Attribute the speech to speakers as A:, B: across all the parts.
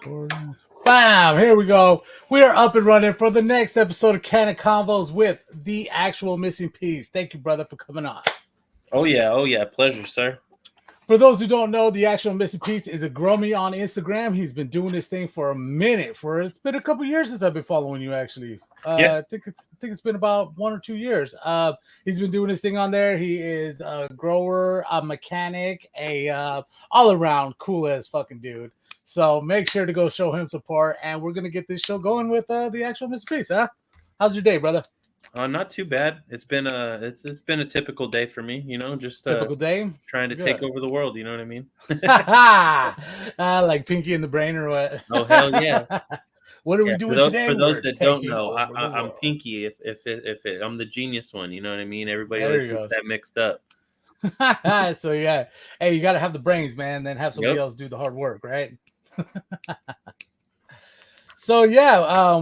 A: Bam! Here we go. We are up and running for the next episode of CannaConvos with the actual missing piece. Thank you, brother, for coming on.
B: Oh yeah. Pleasure, sir.
A: For those who don't know, the actual missing piece is a grommy on Instagram. He's been doing this thing for a minute. It's been a couple years since I've been following you. Actually,
B: Yeah.
A: I think it's been about 1 or 2 years. He's been doing his thing on there. He is a grower, a mechanic, a all around cool as fucking dude. So make sure to go show him support, and we're gonna get this show going with the actual missing piece. Huh? How's your day, brother?
B: Not too bad. It's been a typical day for me. Just
A: Typical day.
B: trying to take over the world. You know what I mean?
A: Like Pinky in the Brain or what?
B: Oh hell yeah!
A: What are we
B: Yeah.
A: doing today?
B: For those
A: We're
B: that don't
A: taking
B: know,
A: over the
B: I'm
A: world.
B: Pinky. I'm the genius one. You know what I mean? Everybody
A: There
B: always
A: you
B: gets
A: go.
B: that mixed up.
A: So yeah, hey, you got to have the brains, man. Then have somebody
B: Yep.
A: else do the hard work, right? So yeah,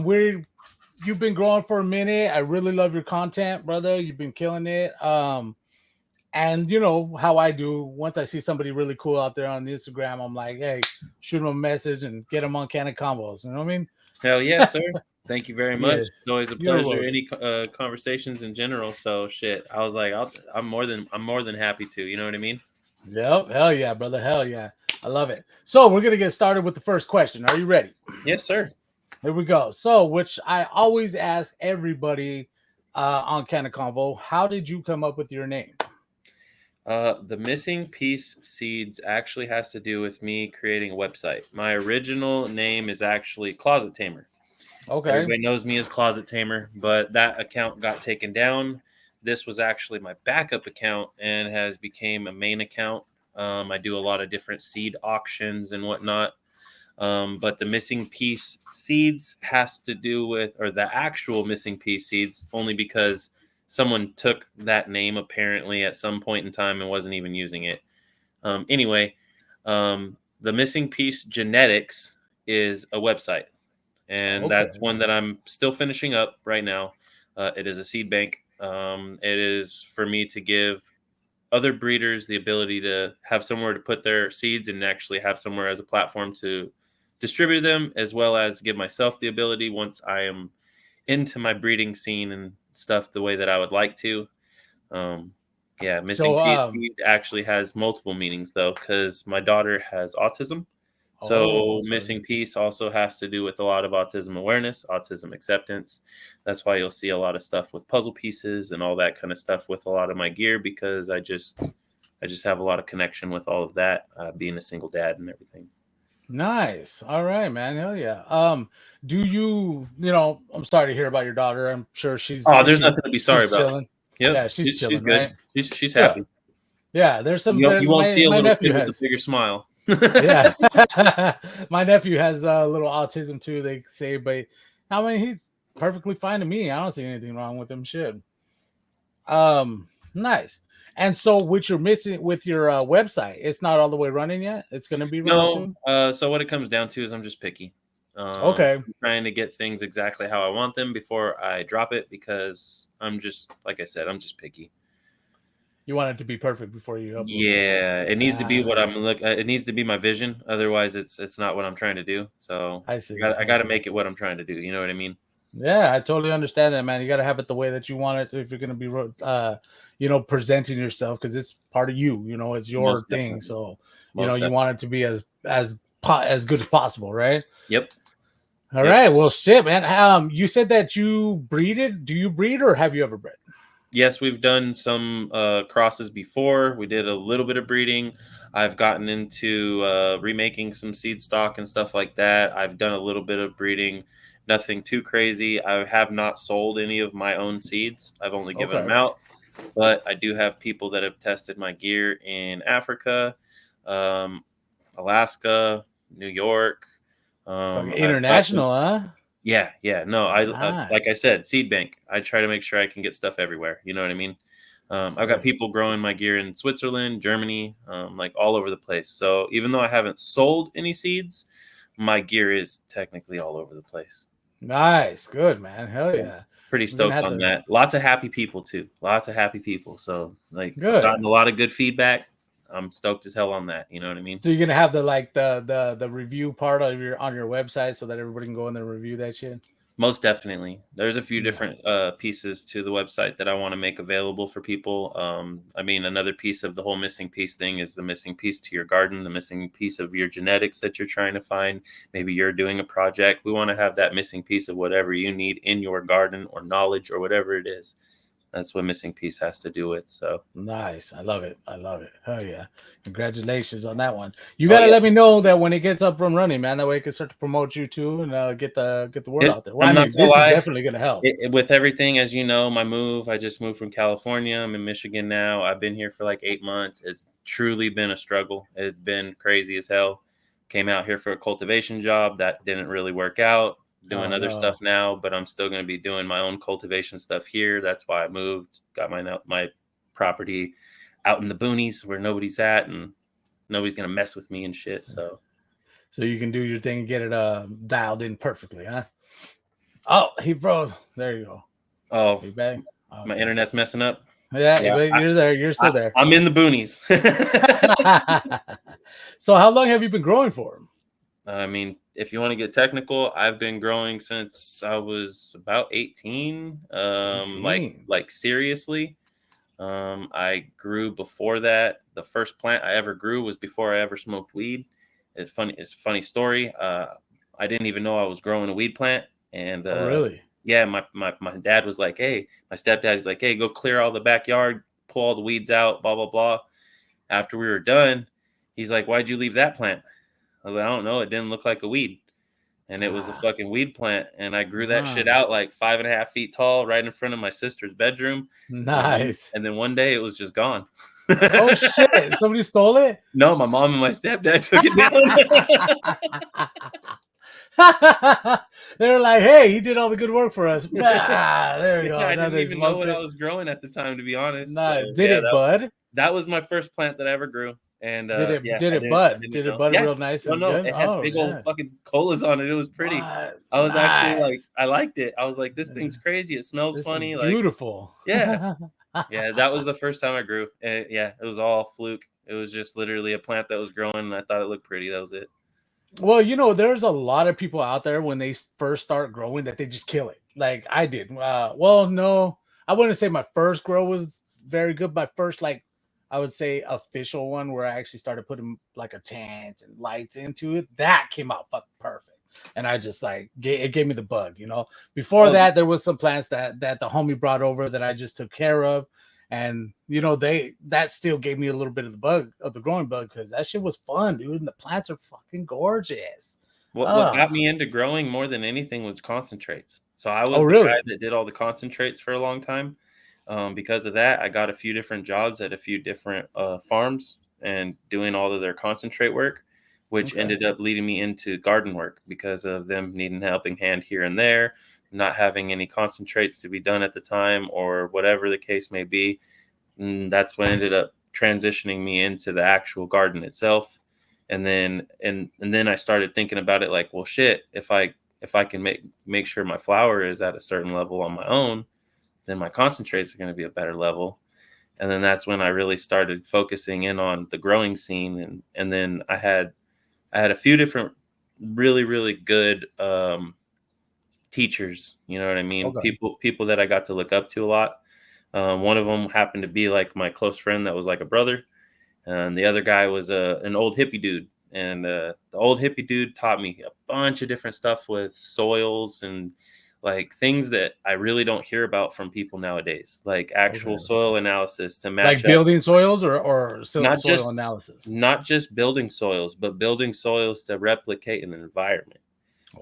A: you've been growing for a minute. I really love your content, brother. You've been killing it. And you know how I do. Once I see somebody really cool out there on Instagram, I'm like, hey, shoot them a message and get them on CannaConvos. You know what I mean?
B: Hell yeah, sir. Thank you very much.
A: Yeah,
B: It's always a
A: you're
B: pleasure.
A: welcome.
B: Any conversations in general. So shit. I was like, I'm more than happy to. You know what I mean?
A: Yep, hell yeah, brother, hell yeah. I love it. So we're gonna get started with the first question. Are you ready?
B: Yes, sir.
A: Here we go. So, which I always ask everybody on CannaConvo, how did you come up with your name?
B: The missing piece seeds actually has to do with me creating a website. My original name is actually Closet Tamer.
A: Okay.
B: Everybody knows me as Closet Tamer, but that account got taken down. This was actually my backup account and has became a main account. I do a lot of different seed auctions and whatnot. But the missing piece seeds has to do with, or the actual missing piece seeds, only because someone took that name apparently at some point in time and wasn't even using it. Anyway, the missing piece genetics is a website, and
A: Okay.
B: that's one that I'm still finishing up right now. It is a seed bank. It is for me to give other breeders the ability to have somewhere to put their seeds and actually have somewhere as a platform to distribute them, as well as give myself the ability, once I am into my breeding scene and stuff the way that I would like to. Missing
A: So,
B: piece seed actually has multiple meanings though, because my daughter has autism.
A: oh,
B: So
A: I'm sorry.
B: missing piece also has to do with a lot of autism awareness, autism acceptance. That's why you'll see a lot of stuff with puzzle pieces and all that kind of stuff with a lot of my gear, because I just have a lot of connection with all of that, being a single dad and everything.
A: Nice. All right, man. Hell yeah. Do I'm sorry to hear about your daughter. I'm sure
B: Oh, there's nothing to be sorry
A: she's
B: about.
A: chilling.
B: Yep,
A: Yeah, she's
B: she's
A: chilling,
B: good.
A: right?
B: She's
A: Good.
B: happy.
A: Yeah, there's some
B: You won't see a
A: my
B: little
A: nephew
B: kid with a
A: has.
B: bigger smile.
A: Yeah. My nephew has a little autism too, they say, but I mean he's perfectly fine to me. I don't see anything wrong with him. Shit. Nice. And so with your website, it's not all the way running yet. It's going to be running
B: No,
A: soon.
B: so what it comes down to is I'm just picky.
A: Okay.
B: I'm trying to get things exactly how I want them before I drop it, because I'm just, like I said, I'm just picky.
A: You want it to be perfect before you upload this.
B: Yeah, it needs to be what I'm look. It needs to be my vision. Otherwise, it's not what I'm trying to do. So
A: I see.
B: I got to make it what I'm trying to do. You know what I mean?
A: Yeah, I totally understand that, man. You got to have it the way that you want it if you're going to be, presenting yourself, because it's part of you. It's your
B: Most
A: thing.
B: definitely.
A: So,
B: Most
A: you
B: definitely.
A: want it to be as good as possible, right?
B: Yep.
A: All right. Well, shit, man. You said that you breeded. Do you breed, or have you ever bred?
B: Yes, we've done some crosses before. We did a little bit of breeding. I've gotten into remaking some seed stock and stuff like that. I've done a little bit of breeding, nothing too crazy. I have not sold any of my own seeds. I've only given them out, but I do have people that have tested my gear in Africa, Alaska, New York.
A: International, huh?
B: Yeah. No, I
A: Nice.
B: like I said, seed bank. I try to make sure I can get stuff everywhere. You know what I mean? I've got people growing my gear in Switzerland, Germany, like all over the place. So even though I haven't sold any seeds, my gear is technically all over the place.
A: Nice. Good, man. Hell yeah.
B: Pretty
A: We're gonna
B: stoked
A: have
B: on
A: to.
B: that. Lots of happy people too. Lots of happy people. So like I've
A: Good.
B: gotten a lot of good feedback. I'm stoked as hell on that. You know what I mean?
A: So you're gonna have the review part of your on your website so that everybody can go in there and review that shit.
B: Most definitely. There's a few
A: No.
B: different pieces to the website that I want to make available for people. I mean, another piece of the whole missing piece thing is the missing piece to your garden, the missing piece of your genetics that you're trying to find. Maybe you're doing a project. We want to have that missing piece of whatever you need in your garden or knowledge or whatever it is. That's what missing piece has to do with. So
A: Nice. I love it. I love it. Hell yeah. Congratulations on that one. You
B: oh
A: gotta
B: yeah.
A: let me know that when it gets up and running, man. That way I can start to promote you too and get the word out there. Well, I
B: I'm not
A: mean,
B: gonna
A: this is
B: lie.
A: definitely gonna help.
B: With everything, as you know, my move, I just moved from California. I'm in Michigan now. I've been here for like 8 months. It's truly been a struggle. It's been crazy as hell. Came out here for a cultivation job that didn't really work out. Doing
A: Oh
B: other
A: no.
B: stuff now, but I'm still going to be doing my own cultivation stuff here. That's why I moved. Got my property out in the boonies where nobody's at, and nobody's going to mess with me and shit. So
A: So you can do your thing and get it dialed in perfectly, huh? Oh, he froze. There you go.
B: oh,
A: Are you back?
B: my
A: Okay.
B: internet's messing up.
A: Yeah,
B: Yeah,
A: but you're there. You're still there.
B: I'm in the boonies.
A: So how long have you been growing for?
B: I mean, if you want to get technical, I've been growing since I was about 18.
A: 18.
B: Like seriously. I grew before that. The first plant I ever grew was before I ever smoked weed. It's funny. It's a funny story. I didn't even know I was growing a weed plant, and
A: Oh, really?
B: yeah, my dad was like, "Hey," my stepdad is like, "Hey, go clear all the backyard, pull all the weeds out, blah blah blah." After we were done, he's like, "Why'd you leave that plant?" I was like, "I don't know. It didn't look like a weed." And it was a
A: Ah,
B: fucking weed plant. And I grew that shit
A: ah,
B: out like 5.5 feet tall, right in front of my sister's bedroom.
A: nice.
B: And then one day it was just gone.
A: Oh shit! Somebody stole it.
B: No, my mom and my stepdad took it down.
A: They were like, "Hey, he did all the good work for us." Ah, there we
B: Yeah,
A: go.
B: I
A: Now
B: didn't
A: they
B: even know
A: smoked
B: what I
A: it.
B: was growing at the time, to be honest. So
A: Nice. Did
B: yeah,
A: it bud?
B: that was my first plant that I ever grew. And
A: Did it?
B: yeah,
A: Did it
B: I
A: bud?
B: didn't
A: Did it
B: know.
A: bud
B: Yeah,
A: real nice
B: no,
A: and
B: no,
A: good?
B: it had
A: Oh
B: big old
A: yeah.
B: fucking colas on it. It was pretty.
A: What?
B: I was actually like,
A: Nice.
B: I liked it. I was like, this thing's crazy. It smells
A: This is
B: funny. Like,
A: beautiful.
B: yeah. Yeah, that was the first time I grew. And yeah, it was all fluke. It was just literally a plant that was growing, and I thought it looked pretty. That was it.
A: Well, there's a lot of people out there when they first start growing that they just kill it. Like I did. Well, no, I wouldn't say my first grow was very good. My first, like, I would say official one where I actually started putting like a tent and lights into it. That came out fucking perfect. And I just like it gave me the bug. Before
B: Oh,
A: that, there was some plants that the homie brought over that I just took care of, and that still gave me a little bit of the bug of the growing bug because that shit was fun, dude. And the plants are fucking gorgeous.
B: what
A: Oh,
B: got me into growing more than anything was concentrates. So I
A: oh,
B: was the guy
A: really?
B: that did all the concentrates for a long time. Because of that, I got a few different jobs at a few different farms and doing all of their concentrate work, which
A: Okay.
B: ended up leading me into garden work because of them needing a helping hand here and there, not having any concentrates to be done at the time, or whatever the case may be. And that's what ended up transitioning me into the actual garden itself. And then I started thinking about it like, well, shit, if I can make sure my flower is at a certain level on my own, then my concentrates are going to be a better level. And then that's when I really started focusing in on the growing scene. And then I had a few different really, really good teachers, you know what I mean?
A: Okay.
B: People that I got to look up to a lot. One of them happened to be like my close friend that was like a brother, and the other guy was an old hippie dude. And the old hippie dude taught me a bunch of different stuff with soils and like things that I really don't hear about from people nowadays, like actual
A: Okay.
B: soil analysis to
A: Like
B: match up
A: building soils or
B: not
A: soil
B: just
A: analysis.
B: not just building soils, but building soils to replicate an environment.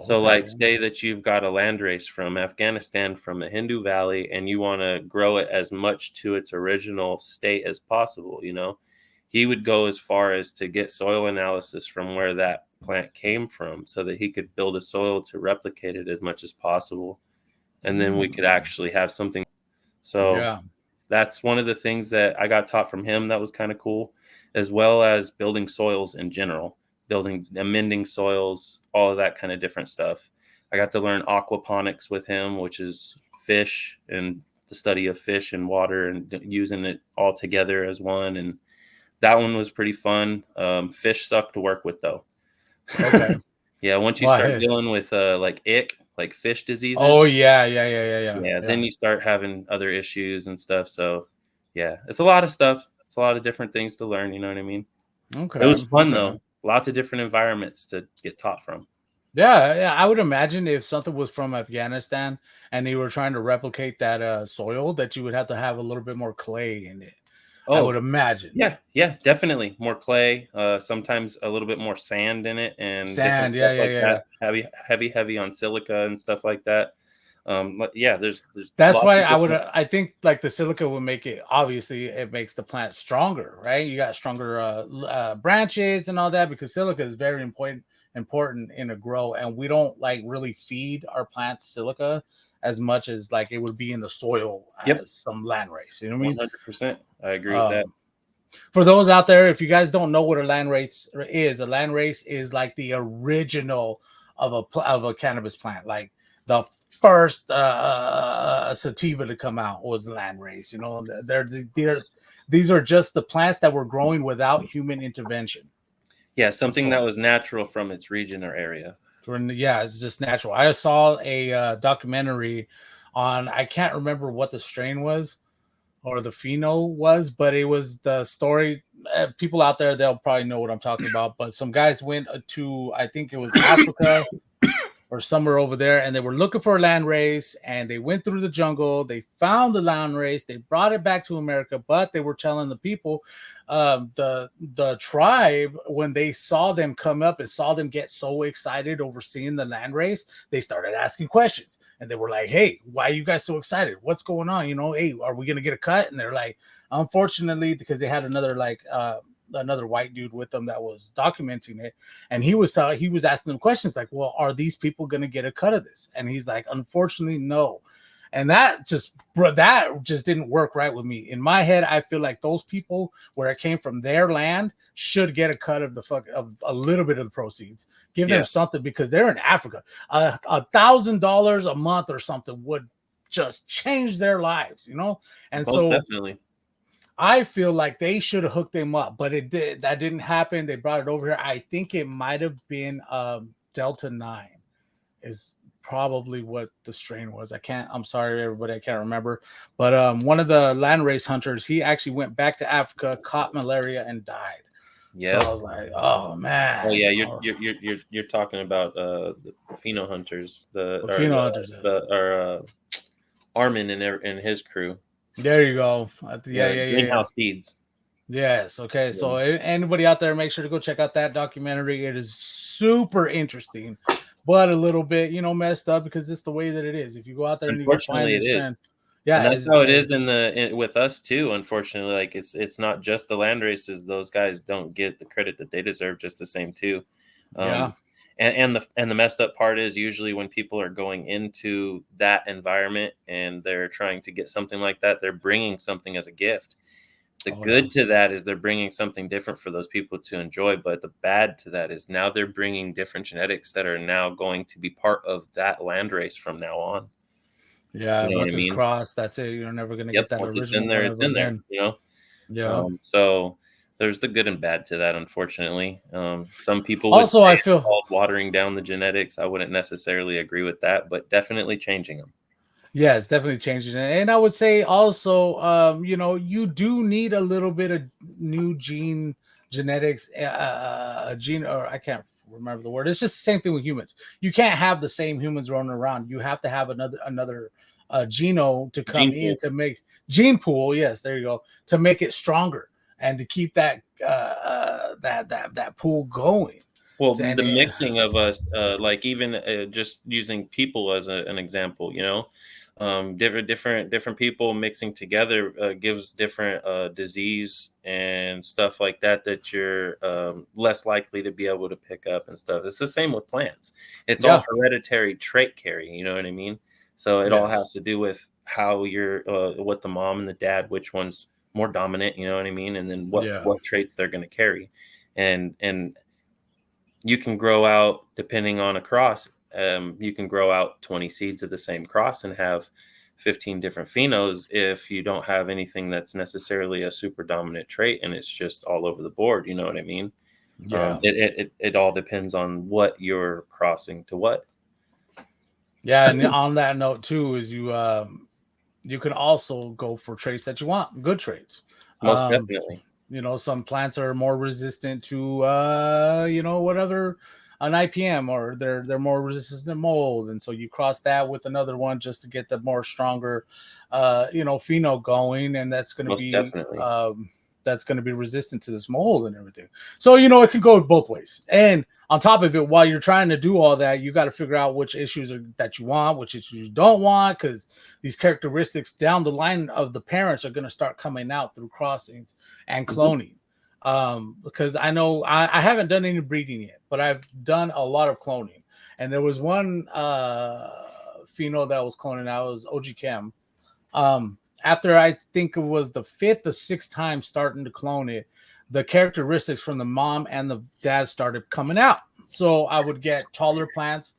B: So, like,
A: Okay.
B: say that you've got a land race from Afghanistan, from the Hindu Valley, and you want to grow it as much to its original state as possible. He would go as far as to get soil analysis from where that plant came from so that he could build a soil to replicate it as much as possible. And then we could
A: Mm.
B: actually have something. So,
A: Yeah.
B: that's one of the things that I got taught from him that was kind of cool, as well as building soils in general, building amending soils, all of that kind of different stuff. I got to learn aquaponics with him, which is fish and the study of fish and water and using it all together as one. And That one was pretty fun. Fish suck to work with though.
A: Okay.
B: Yeah, once you start
A: Why?
B: dealing with like ick, like fish
A: Oh
B: diseases,
A: yeah, yeah, yeah, yeah, yeah,
B: yeah,
A: yeah.
B: then you start having other issues and stuff. So yeah, it's a lot of stuff. It's a lot of different things to learn. You know what I mean? It
A: Okay,
B: was fun
A: okay.
B: though. Lots of different environments to get taught from.
A: Yeah, yeah. I would imagine if something was from Afghanistan and you were trying to replicate that soil, that you would have to have a little bit more clay in it. I
B: Oh,
A: would imagine.
B: yeah, yeah, definitely. More clay, sometimes a little bit more sand in it and different
A: Sand, yeah,
B: stuff
A: yeah,
B: like
A: yeah, yeah.
B: that. Heavy on silica and stuff like that. Yeah, there's
A: That's
B: lots
A: why
B: of
A: I would.
B: different.
A: I think like the silica will make it. Obviously, it makes the plant stronger, right? You got stronger branches and all that because silica is very important in a grow, and we don't like really feed our plants silica as much as like it would be in the soil
B: Yep,
A: as some land race. You know what I mean?
B: 100%. I agree with that.
A: Um, for those out there, if you guys don't know what a land race is like the original of a cannabis plant. Like the first sativa to come out was land race. You know, they're these are just the plants that were growing without human intervention.
B: Yeah, something that
A: So
B: was natural from its region or area.
A: yeah, it's just natural. I saw a documentary on, I can't remember what the strain was or the pheno was, but it was the story. People out there, they'll probably know what I'm talking about. But some guys went to, I think it was Africa or somewhere over there, and they were looking for a land race, and they went through the jungle. They found the land race. They brought it back to America, but they were telling the people, the tribe, when they saw them come up and saw them get so excited over seeing the land race, they started asking questions, and they were like, "Hey, why are you guys so excited? What's going on? You know, hey, are we gonna get a cut?" And they're like, unfortunately, because they had another another white dude with them that was documenting it, and he was asking them questions like, well, are these people going to get a cut of this? And he's like, unfortunately, no. And that just didn't work right with me. In my head, I feel like those people where it came from their land should get a cut of of a little bit of the proceeds. Give them
B: Yeah,
A: something because they're in Africa. $1,000 a month or something would just change their lives, you know. And
B: most
A: so
B: definitely.
A: I feel like they should have hooked him up, but that didn't happen. They brought it over here. I think it might have been Delta 9 is probably what the strain was. I'm sorry everybody, I can't remember. But one of the landrace hunters, he actually went back to Africa, caught malaria and died. So
B: Yep.
A: I was like, oh
B: Oh
A: man,
B: yeah,
A: you
B: you're
A: know,
B: you're you're you're you're talking about the pheno hunters,
A: pheno hunters.
B: Armin and his crew.
A: There you go. Yeah,
B: Yeah,
A: yeah, yeah, yeah.
B: greenhouse seeds.
A: Yes. Okay.
B: Yeah.
A: So anybody out there, make sure to go check out that documentary. It is super interesting, but a little bit, messed up because it's the way that it is. If you go out there and you go find
B: Unfortunately, it
A: this
B: is.
A: trend, yeah,
B: And that's
A: is
B: how it is with us too. Unfortunately, like it's not just the land races; those guys don't get the credit that they deserve just the same too.
A: yeah,
B: Um, and the messed up part is usually when people are going into that environment and they're trying to get something like that, they're bringing something as a gift. The
A: oh yeah,
B: good to that is they're bringing something different for those people to enjoy, but the bad to that is now they're bringing different genetics that are now going to be part of that land race from now on.
A: yeah.
B: You know what I
A: Once it's
B: mean?
A: crossed, that's it. You're never gonna
B: Yep,
A: get that
B: once it's in
A: original
B: there,
A: one
B: it's
A: ever
B: in there,
A: again.
B: you know?
A: Yeah.
B: So there's the good and bad to that, unfortunately. Some people would say
A: Also, I
B: it's
A: feel
B: called watering down the genetics. I wouldn't necessarily agree with that, but definitely changing them.
A: yeah, it's definitely changing it. And I would say also, you do need a little bit of new genetics, gene, or I can't remember the word. It's just the same thing with humans. You can't have the same humans running around. You have to have another genome to come
B: Gene
A: in
B: pool.
A: to make gene pool. Yes, there you go, to make it stronger and to keep that pool going.
B: Well,
A: And
B: the mixing of us, like even just using people as an example, different people mixing together gives different disease and stuff like that that you're less likely to be able to pick up and stuff. It's the same with plants. It's all
A: yeah,
B: hereditary trait carry. You know what I mean? So it all
A: yes,
B: has to do with how you're, what the mom and the dad, which one's more dominant. You know what I mean? And then what
A: yeah,
B: what traits they're going to carry, and you can grow out depending on a cross. You can grow out 20 seeds of the same cross and have 15 different phenos if you don't have anything that's necessarily a super dominant trait and it's just all over the board. You know what I mean?
A: Yeah.
B: It all depends on what you're crossing to what.
A: Yeah, and on that note too, is you can also go for traits that you want, good traits.
B: Most
A: Um,
B: definitely.
A: some plants are more resistant to whatever an IPM, or they're more resistant to mold, and so you cross that with another one just to get the more stronger pheno going, and
B: Most definitely.
A: that's going to be resistant to this mold and everything. So it can go both ways. And on top of it, while you're trying to do all that, you got to figure out which issues that you want, which issues you don't want, because these characteristics down the line of the parents are going to start coming out through crossings and cloning. Because I know I haven't done any breeding yet, but I've done a lot of cloning. And there was one pheno that was cloning out, was OG Chem. After I think it was the 5th or 6th time starting to clone it, the characteristics from the mom and the dad started coming out. So I would get taller plants,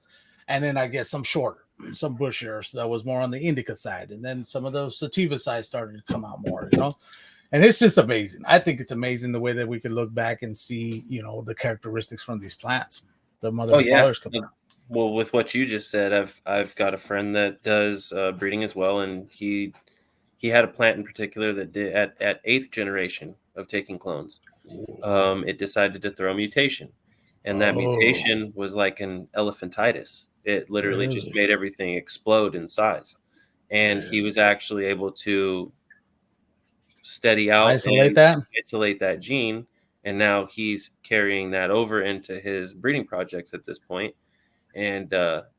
A: and then I get some shorter, some bushier. So that was more on the indica side, and then some of the sativa side started to come out more. And it's just amazing. I think it's amazing the way that we could look back and see, the characteristics from these plants, the mother
B: Oh
A: and
B: yeah.
A: fathers coming out.
B: Well, with what you just said, I've got a friend that does breeding as well, and he had a plant in particular that did at 8th generation of taking clones. It decided to throw a mutation, and that
A: Oh,
B: mutation was like an elephantitis. It literally just
A: really?
B: made everything explode in size, and he
A: Really?
B: was actually able to steady out
A: Isolate
B: and
A: that?
B: isolate that gene, and now he's carrying that over into his breeding projects at this point. And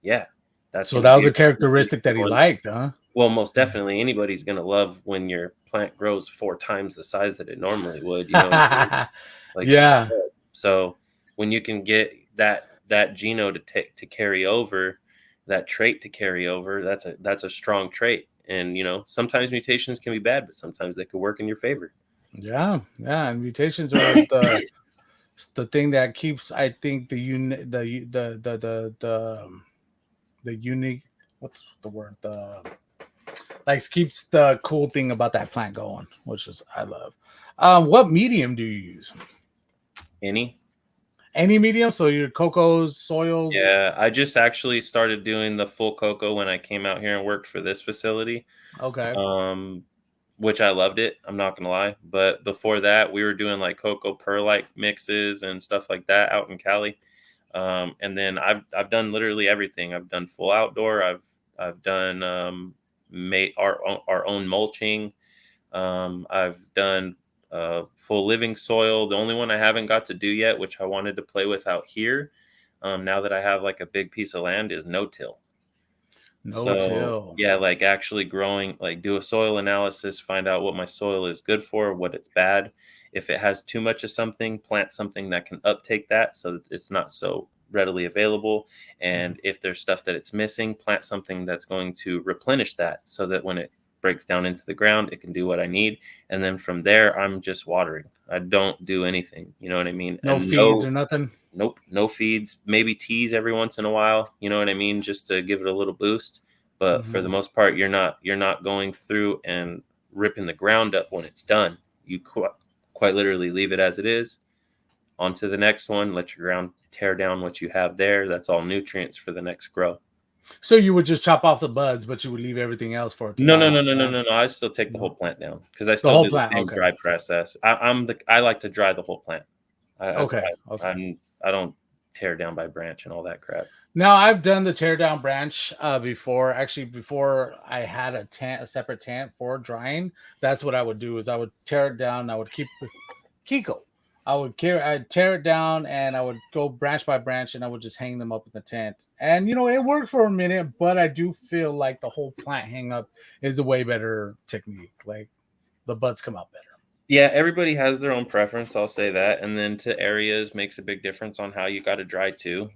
B: yeah, that's
A: So
B: going to
A: that was
B: be
A: a
B: a really
A: characteristic
B: big
A: that he
B: one.
A: liked, huh?
B: Well, most definitely, anybody's going to love when your plant grows 4 times the size that it normally would. You know what I mean? Like straight
A: Yeah.
B: up. So when you can get that geno to carry over, that trait to carry over, that's a strong trait. And sometimes mutations can be bad, but sometimes they could work in your favor.
A: Yeah. Yeah. And mutations are the thing that keeps, I think, the unique, what's the word? Like keeps the cool thing about that plant going, which is I love. What medium do you use?
B: Any?
A: Any medium? So your cocos, soils.
B: Yeah, I just actually started doing the full cocoa when I came out here and worked for this facility.
A: Okay.
B: Um, which I loved it. I'm not gonna lie. But before that, we were doing like cocoa perlite mixes and stuff like that out in Cali. And then I've done literally everything. I've done full outdoor. I've done made our own mulching. I've done full living soil. The only one I haven't got to do yet, which I wanted to play with out here, now that I have like a big piece of land, is no till.
A: No
B: So
A: till.
B: yeah, like actually growing, like do a soil analysis, find out what my soil is good for, what it's bad. If it has too much of something, plant something that can uptake that so that it's not so readily available. And if there's stuff that it's missing, plant something that's going to replenish that so that when it breaks down into the ground, it can do what I need. And then from there, I'm just watering. I don't do anything. You know what I mean?
A: No
B: And
A: feeds or nothing.
B: nope, no feeds, maybe teas every once in a while, you know what I mean, just to give it a little boost. But for the
A: Mm-hmm.
B: most part, you're not going through and ripping the ground up when it's done. You quite literally leave it as it is. On to the next one, let your ground tear down what you have there. That's all nutrients for the next grow.
A: So you would just chop off the buds, but you would leave everything else for it to
B: No,
A: die
B: no, no,
A: off.
B: no, no,
A: Yeah.
B: no, no. I still take the whole
A: No.
B: plant down because I
A: The
B: still
A: whole
B: do the
A: plant.
B: same
A: Okay.
B: dry process. I like to dry the whole plant. I I,
A: Okay.
B: I
A: Okay.
B: I don't tear down by branch and all that crap.
A: Now I've done the tear down branch before. Actually, before I had a separate tent for drying. That's what I would do. Is I would tear it down. I would keep Kiko. I'd tear it down and I would go branch by branch and I would just hang them up in the tent. And it worked for a minute, but I do feel like the whole plant hang up is a way better technique. Like the buds come out better.
B: Yeah, everybody has their own preference. I'll say that. And then to areas makes a big difference on how you got to dry too.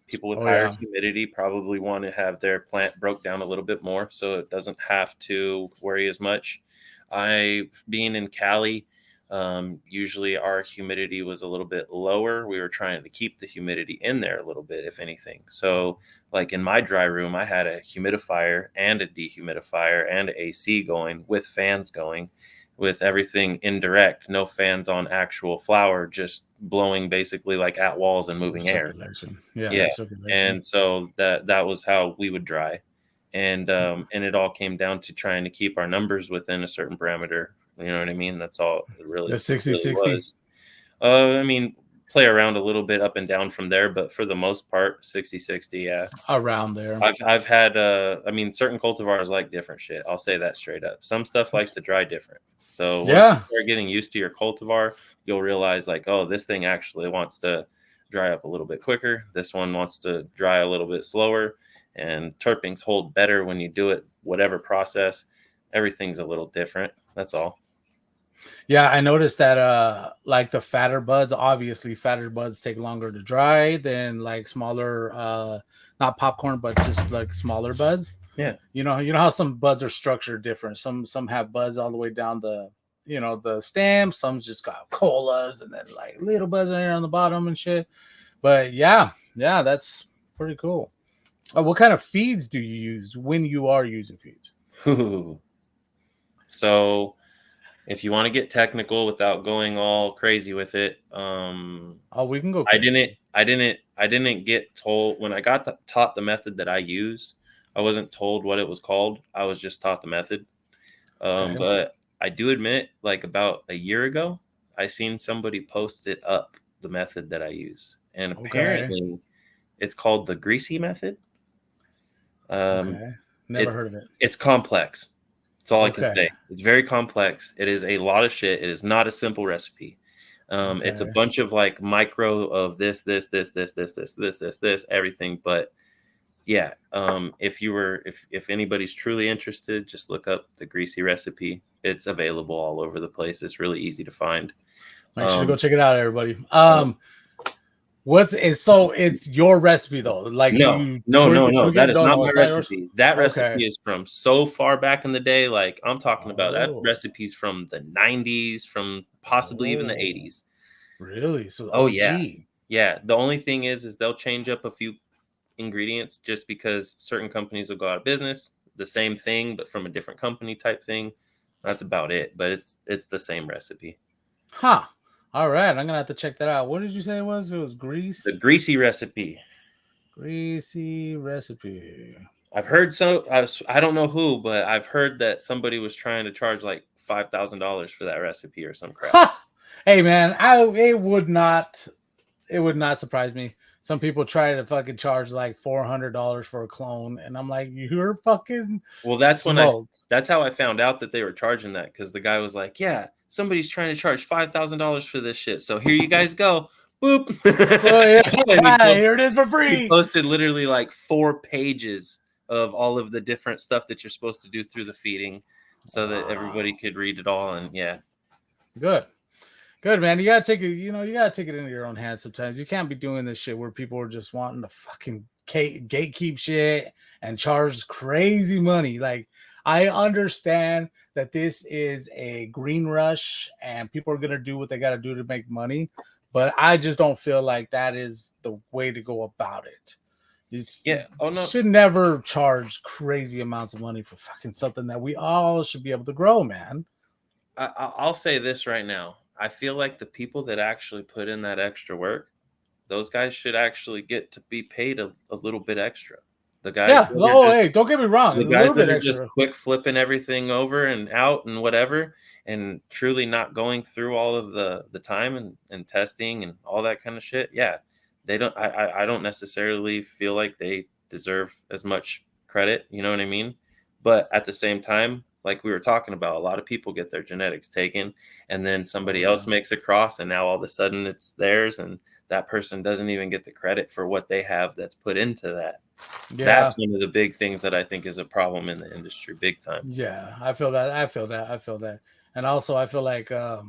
B: People with
A: Oh
B: higher
A: yeah.
B: humidity probably want to have their plant broke down a little bit more so it doesn't have to worry as much. I, being in Cali, Usually our humidity was a little bit lower. We were trying to keep the humidity in there a little bit, if anything. So like in my dry room, I had a humidifier and a dehumidifier and AC going with fans going, with everything indirect, no fans on actual flower, just blowing basically like at walls and moving air.
A: Circulation. Yeah,
B: Yeah.
A: the circulation.
B: And so that was how we would dry. And it all came down to trying to keep our numbers within a certain parameter. You know what I mean? That's all it
A: The
B: really
A: 60-60
B: was. I mean, play around a little bit up and down from there, but for the most part, 60-60, yeah.
A: around there.
B: I've had I mean, certain cultivars like different shit. I'll say that straight up. Some stuff likes to dry different. So once you
A: Yeah.
B: start getting used to your cultivar, you'll realize like, oh, this thing actually wants to dry up a little bit quicker. This one wants to dry a little bit slower. And terpenes hold better when you do it, whatever process. Everything's a little different. That's all.
A: Yeah, I noticed that like the fatter buds, obviously fatter buds take longer to dry than like smaller not popcorn, but just like smaller buds.
B: Yeah.
A: You know how some buds are structured different. Some have buds all the way down the the stem, some's just got colas and then like little buds on here on the bottom and shit. But yeah, that's pretty cool. What kind of feeds do you use when you are using feeds?
B: So if you want to get technical without going all crazy with it,
A: We can go crazy.
B: I didn't get told when I got taught the method that I use. I wasn't told what it was called. I was just taught the method.
A: Okay.
B: But I do admit, like about a year ago, I seen somebody post it up, the method that I use, and apparently it's called the greasy method.
A: Okay. Never heard of it.
B: It's complex. That's all I can say. It's very complex. It is a lot of shit. It is not a simple recipe. It's a bunch of like micro of this, everything. But yeah, if anybody's truly interested, just look up the greasy recipe. It's available all over the place. It's really easy to find.
A: Make sure to go check it out, everybody. It's your recipe though? Like
B: no. That is not my recipe. That recipe is from so far back in the day. Like I'm talking about that recipe's from the 90s, from possibly even the 80s.
A: Really? So
B: oh yeah. The only thing is they'll change up a few ingredients just because certain companies will go out of business. The same thing, but from a different company type thing. That's about it. But it's the same recipe.
A: Huh. All right, I'm gonna have to check that out. What did you say it was? It was grease.
B: The greasy recipe.
A: Greasy recipe.
B: I've heard I don't know who, but I've heard that somebody was trying to charge like $5,000 for that recipe or some crap.
A: Ha! Hey man, it would not surprise me. Some people try to fucking charge like $400 for a clone, and I'm like, you're fucking.
B: Well, that's how I found out that they were charging that, because the guy was like, yeah, somebody's trying to charge $5,000 for this shit. So here you guys go. Boop.
A: Here it is for free.
B: He posted literally like 4 pages of all of the different stuff that you're supposed to do through the feeding, so that everybody could read it all. And yeah,
A: good, man. You gotta take it. You gotta take it into your own hands. Sometimes you can't be doing this shit where people are just wanting to fucking gatekeep shit and charge crazy money. Like, I understand that this is a green rush and people are gonna do what they gotta do to make money, but I just don't feel like that is the way to go about it. You should never charge crazy amounts of money for fucking something that we all should be able to grow, man.
B: I'll say this right now. I feel like the people that actually put in that extra work, those guys should actually get to be paid a little bit extra. The guys,
A: hey, don't get me wrong.
B: The guys that are just quick flipping everything over and out and whatever, and truly not going through all of the time and testing and all that kind of shit. Yeah, they don't. I don't necessarily feel like they deserve as much credit. You know what I mean? But at the same time, like we were talking about, a lot of people get their genetics taken, and then somebody else makes a cross, and now all of a sudden it's theirs, and that person doesn't even get the credit for what they have that's put into that. Yeah. That's one of the big things that I think is a problem in the industry, big time.
A: Yeah, I feel that. And also I feel like I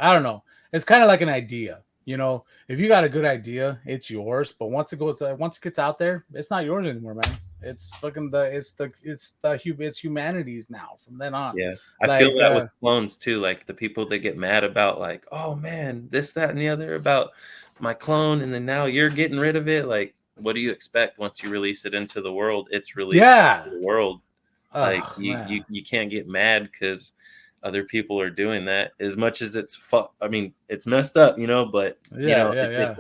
A: don't know. It's kind of like an idea. If you got a good idea, it's yours. But once it gets out there, it's not yours anymore, man. It's fucking it's humanities now from then on.
B: Yeah. I feel
A: Like
B: that with clones too, like the people that get mad about like, "Oh man, this, that, and the other about my clone, and then now you're getting rid of it." Like, what do you expect once you release it into the world? It's released
A: yeah.
B: into the world. Like
A: Oh man.
B: you can't get mad because other people are doing that. As much as it's I mean, it's messed up, but
A: Yeah, yeah, yeah.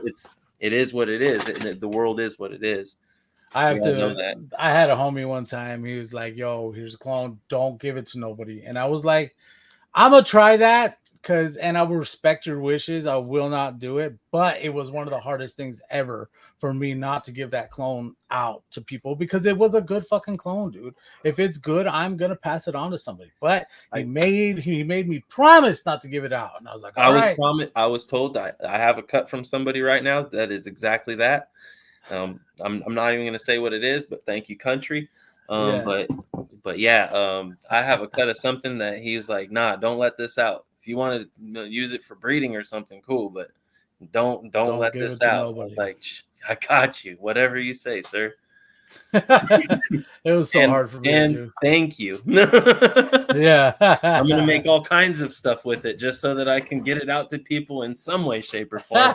B: it is what it is. The world is what it is.
A: I
B: We
A: have
B: all know
A: to.
B: that.
A: I had a homie one time. He was like, "Yo, here's a clone. Don't give it to nobody." And I was like, "I'm gonna try that and I will respect your wishes. I will not do it." But it was one of the hardest things ever for me not to give that clone out to people because it was a good fucking clone, dude. If it's good, I'm gonna pass it on to somebody. But
B: I
A: he made me promise not to give it out, and I was like, "All right."
B: I was told I have a cut from somebody right now that is exactly that. I'm not even gonna say what it is, but thank you, country. Um,
A: Yeah.
B: but but yeah, I have a cut of something that he's like, nah, don't let this out. If you want to use it for breeding or something, cool, but don't
A: Don't
B: let
A: give it
B: this
A: to
B: out. I was
A: nobody.
B: like, I got you. Whatever you say, sir.
A: It was so
B: And
A: hard for me to
B: and
A: do.
B: thank you. I'm gonna
A: Yeah.
B: make all kinds of stuff with it just so that I can get it out to people in some way, shape, or form.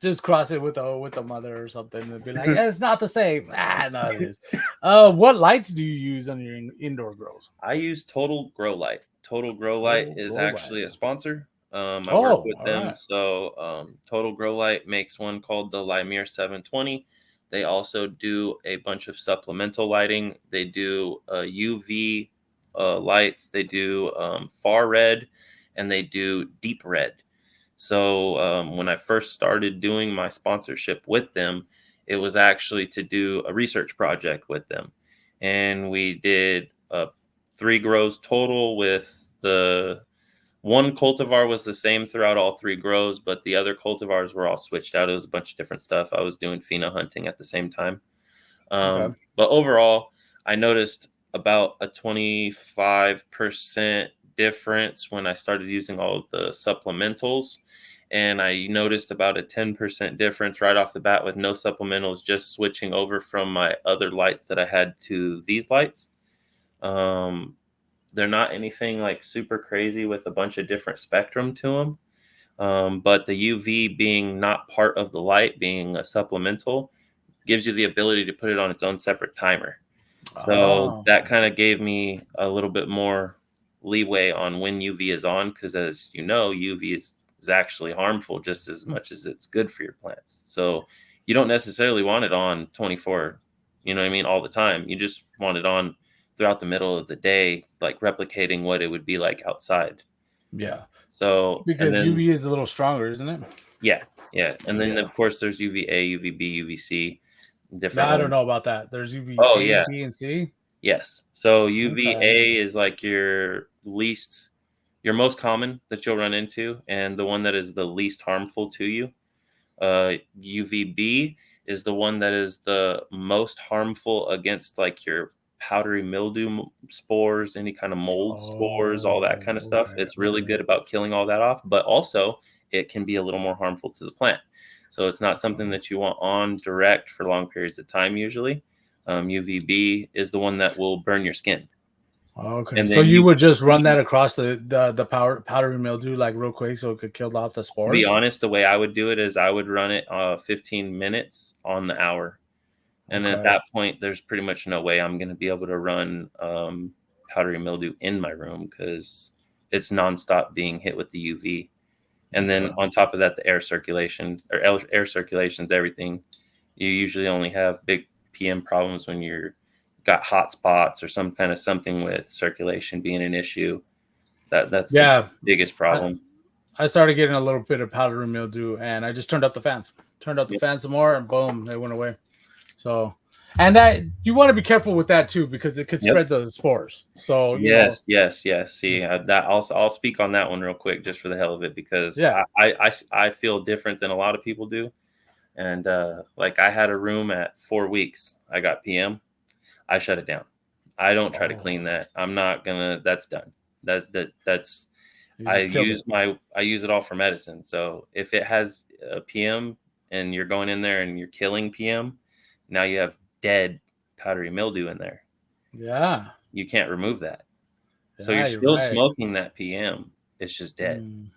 A: Just cross it with the mother or something and be like, it's not the same. No, it is. What lights do you use on your indoor grows?
B: I use Total Grow Light. Total Grow Light
A: Total
B: is
A: grow light.
B: actually a sponsor. I work
A: Oh,
B: with
A: all
B: them.
A: right.
B: So Total Grow Light makes one called the Limir 720. They also do a bunch of supplemental lighting. They do UV lights. They do far red, and they do deep red. So when I first started doing my sponsorship with them, it was actually to do a research project with them, and we did 3 grows total. With the one cultivar was the same throughout all 3 grows, but the other cultivars were all switched out. It was a bunch of different stuff. I was doing pheno hunting at the same time.
A: Okay.
B: But overall, I noticed about a 25% difference when I started using all of the supplementals. And I noticed about a 10% difference right off the bat with no supplementals, just switching over from my other lights that I had to these lights. Um, they're not anything like super crazy with a bunch of different spectrum to them. But the UV being not part of the light, being a supplemental, gives you the ability to put it on its own separate timer. So
A: Oh,
B: that kind of gave me a little bit more leeway on when UV is on, because as you know, UV is actually harmful just as much as it's good for your plants. So you don't necessarily want it on 24, you know what I mean, all the time. You just want it on throughout the middle of the day, like replicating what it would be like outside.
A: yeah.
B: So, and
A: Because
B: then,
A: UV is a little stronger, isn't it?
B: yeah, yeah. And then,
A: Yeah.
B: of course, there's UVA, UVB, UVC,
A: No,
B: different
A: I don't
B: ones.
A: know about that. There's UV
B: Oh,
A: A,
B: yeah.
A: B, and C.
B: Yes. So
A: Okay.
B: UVA is like your most common that you'll run into, and the one that is the least harmful to you. UVB is the one that is the most harmful against like your powdery mildew spores, any kind of mold spores, all that kind of
A: Oh,
B: stuff.
A: okay.
B: It's really
A: Okay.
B: good about killing all that off, but also it can be a little more harmful to the plant. So it's not something that you want on direct for long periods of time usually. UVB is the one that will burn your skin.
A: Okay.
B: And
A: So
B: then
A: you would just run
B: UVB,
A: that across the powdery mildew like real quick so it could kill off the
B: to be
A: spores?
B: honest, the way I would do it is I would run it 15 minutes on the hour. And then at
A: Okay.
B: that point, there's pretty much no way I'm going to be able to run powdery mildew in my room because it's nonstop being hit with the UV. And then
A: Okay.
B: on top of that, the air circulation's everything. You usually only have big PM problems when you're got hot spots or some kind of something with circulation being an issue. That's the
A: Yeah.
B: biggest
A: I,
B: problem.
A: I started getting a little bit of powdery mildew and I just turned up the fans. Turned up the
B: Yep.
A: fans some more and boom, they went away. So, and that you want to be careful with that too because it could
B: Yep.
A: spread the spores. So,
B: Yes, yes, yes. See, that I'll speak on that one real quick, just for the hell of it, because
A: yeah.
B: I feel different than a lot of people do, and like I had a room at 4 weeks, I got PM, I shut it down. I don't try to
A: Oh,
B: clean that. I'm not gonna. That's done. That's
A: you just killed it.
B: I use it all for medicine. So if it has a PM and you're going in there and you're killing PM, now you have dead powdery mildew in there.
A: Yeah.
B: You can't remove that. So
A: Yeah,
B: you're
A: you're
B: still
A: right.
B: smoking that PM. It's just dead.
A: Mm.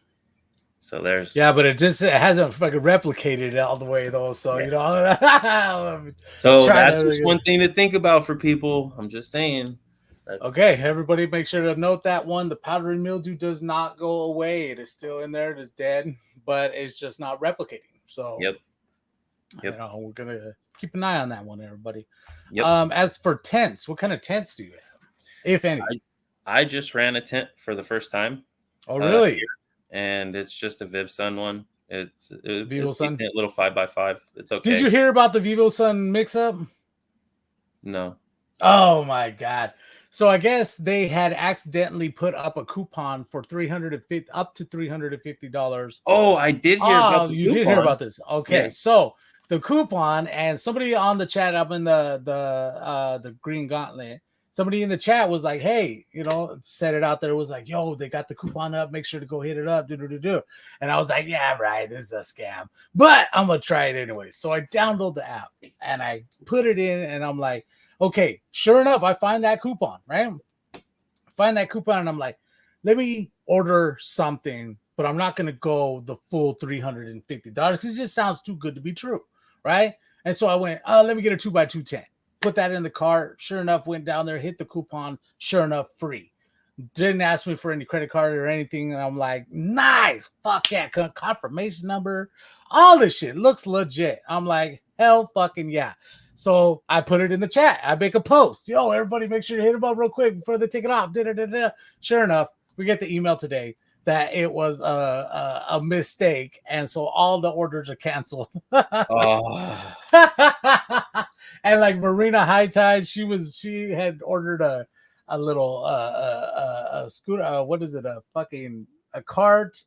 B: So there's
A: Yeah, but it hasn't fucking replicated it all the way though. So
B: yeah.
A: you know,
B: So
A: trying
B: that's just
A: to.
B: one thing to think about for people. I'm just saying. That's
A: Okay, everybody, make sure to note that one. The powdery mildew does not go away. It is still in there. It is dead, but it's just not replicating. So,
B: yep.
A: you
B: Yep.
A: know, we're gonna keep an eye on that one, everybody.
B: Yep.
A: As for tents, what kind of tents do you have, if any?
B: I just ran a tent for the first time.
A: Oh, really?
B: Here, and it's just a Viv Sun one. It's
A: Vivo Sun.
B: decent, little 5x5. It's okay.
A: Did you hear about the Vivo Sun mix-up?
B: No.
A: Oh my god! So I guess they had accidentally put up a coupon for $350 up to $350.
B: Oh, I did hear about
A: Oh,
B: the
A: you did hear
B: coupon.
A: about this. Okay,
B: Yeah.
A: so the coupon, and somebody on the chat up in the Green Gauntlet, somebody in the chat was like, "Hey, you know, set it out there." Was like, "Yo, they got the coupon up. Make sure to go hit it up." Do. And I was like, "Yeah, right. This is a scam, but I'm gonna try it anyway." So I download the app and I put it in, and I'm like, "Okay." Sure enough, I find that coupon. Right, find that coupon, and I'm like, "Let me order something." But I'm not gonna go the full $350 because it just sounds too good to be true, right? And so I went, let me get a 2x2 tent. Put that in the cart. Sure enough, went down there, hit the coupon. Sure enough, free. Didn't ask me for any credit card or anything. And I'm like, nice, fuck yeah, confirmation number, all this shit looks legit. I'm like, hell fucking yeah. So I put it in the chat. I make a post. Yo, everybody, make sure to hit them up real quick before they take it off. Da-da-da-da. Sure enough, we get the email today that it was a mistake, and so all the orders are canceled.
B: Oh.
A: And like Marina High Tide, she had ordered a little a scooter. What is it? A cart,